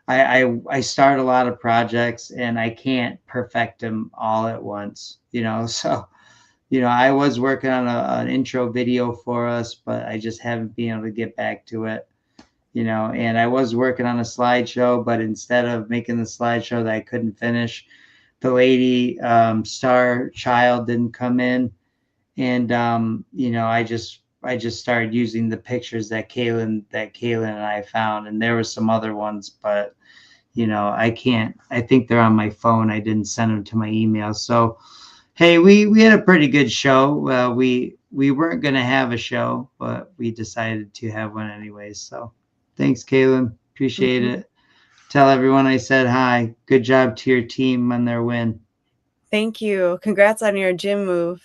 Speaker 1: I start a lot of projects and I can't perfect them all at once. So I was working on an intro video for us, but I just haven't been able to get back to it. And I was working on a slideshow, but instead of making the slideshow that I couldn't finish, the lady star child didn't come in, and I just started using the pictures that Kaylin and I found, and there were some other ones, but I can't. I think they're on my phone. I didn't send them to my email. So hey, we had a pretty good show. We weren't gonna have a show, but we decided to have one anyways. So thanks, Kaylin. Appreciate
Speaker 2: Mhm.
Speaker 1: it. Tell everyone I said hi. Good job to your team on their win.
Speaker 2: Thank you. Congrats on your gym move.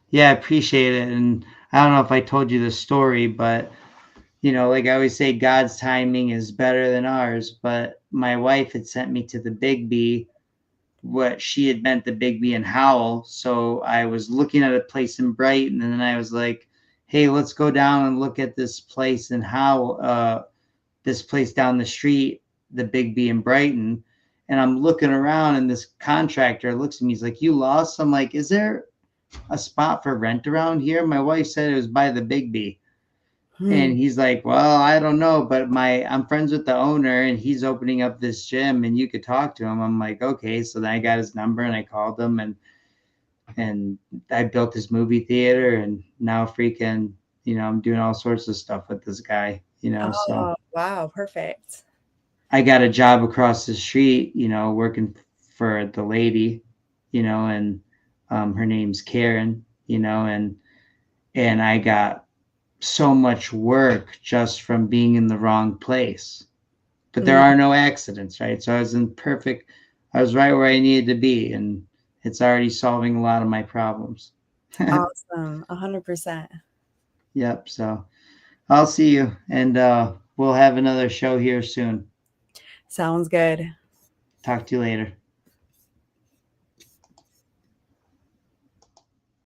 Speaker 1: Yeah, I appreciate it. And I don't know if I told you the story, but like I always say, God's timing is better than ours. But my wife had sent me to the Big B, what she had meant the Big B in Howell. So I was looking at a place in Brighton, and then I was like, hey, let's go down and look at this place in Howell, this place down the street, the Big B in Brighton. And I'm looking around, and this contractor looks at me. He's like, you lost? I'm like, is there a spot for rent around here? My wife said it was by the Big B.
Speaker 2: Hmm.
Speaker 1: And he's like, well, I don't know, but I'm friends with the owner and he's opening up this gym and you could talk to him. I'm like, okay. So then I got his number and I called him, and and I built this movie theater, and now freaking, I'm doing all sorts of stuff with this guy, so
Speaker 2: Oh, wow, perfect.
Speaker 1: I got a job across the street, working for the lady, and her name's Karen, and I got so much work just from being in the wrong place. But there
Speaker 2: Mm,
Speaker 1: are no accidents, right? So I was right where I needed to be, and it's already solving a lot of my problems.
Speaker 2: awesome. 100%.
Speaker 1: Yep. So I'll see you, and we'll have another show here soon.
Speaker 2: Sounds good.
Speaker 1: Talk to you later.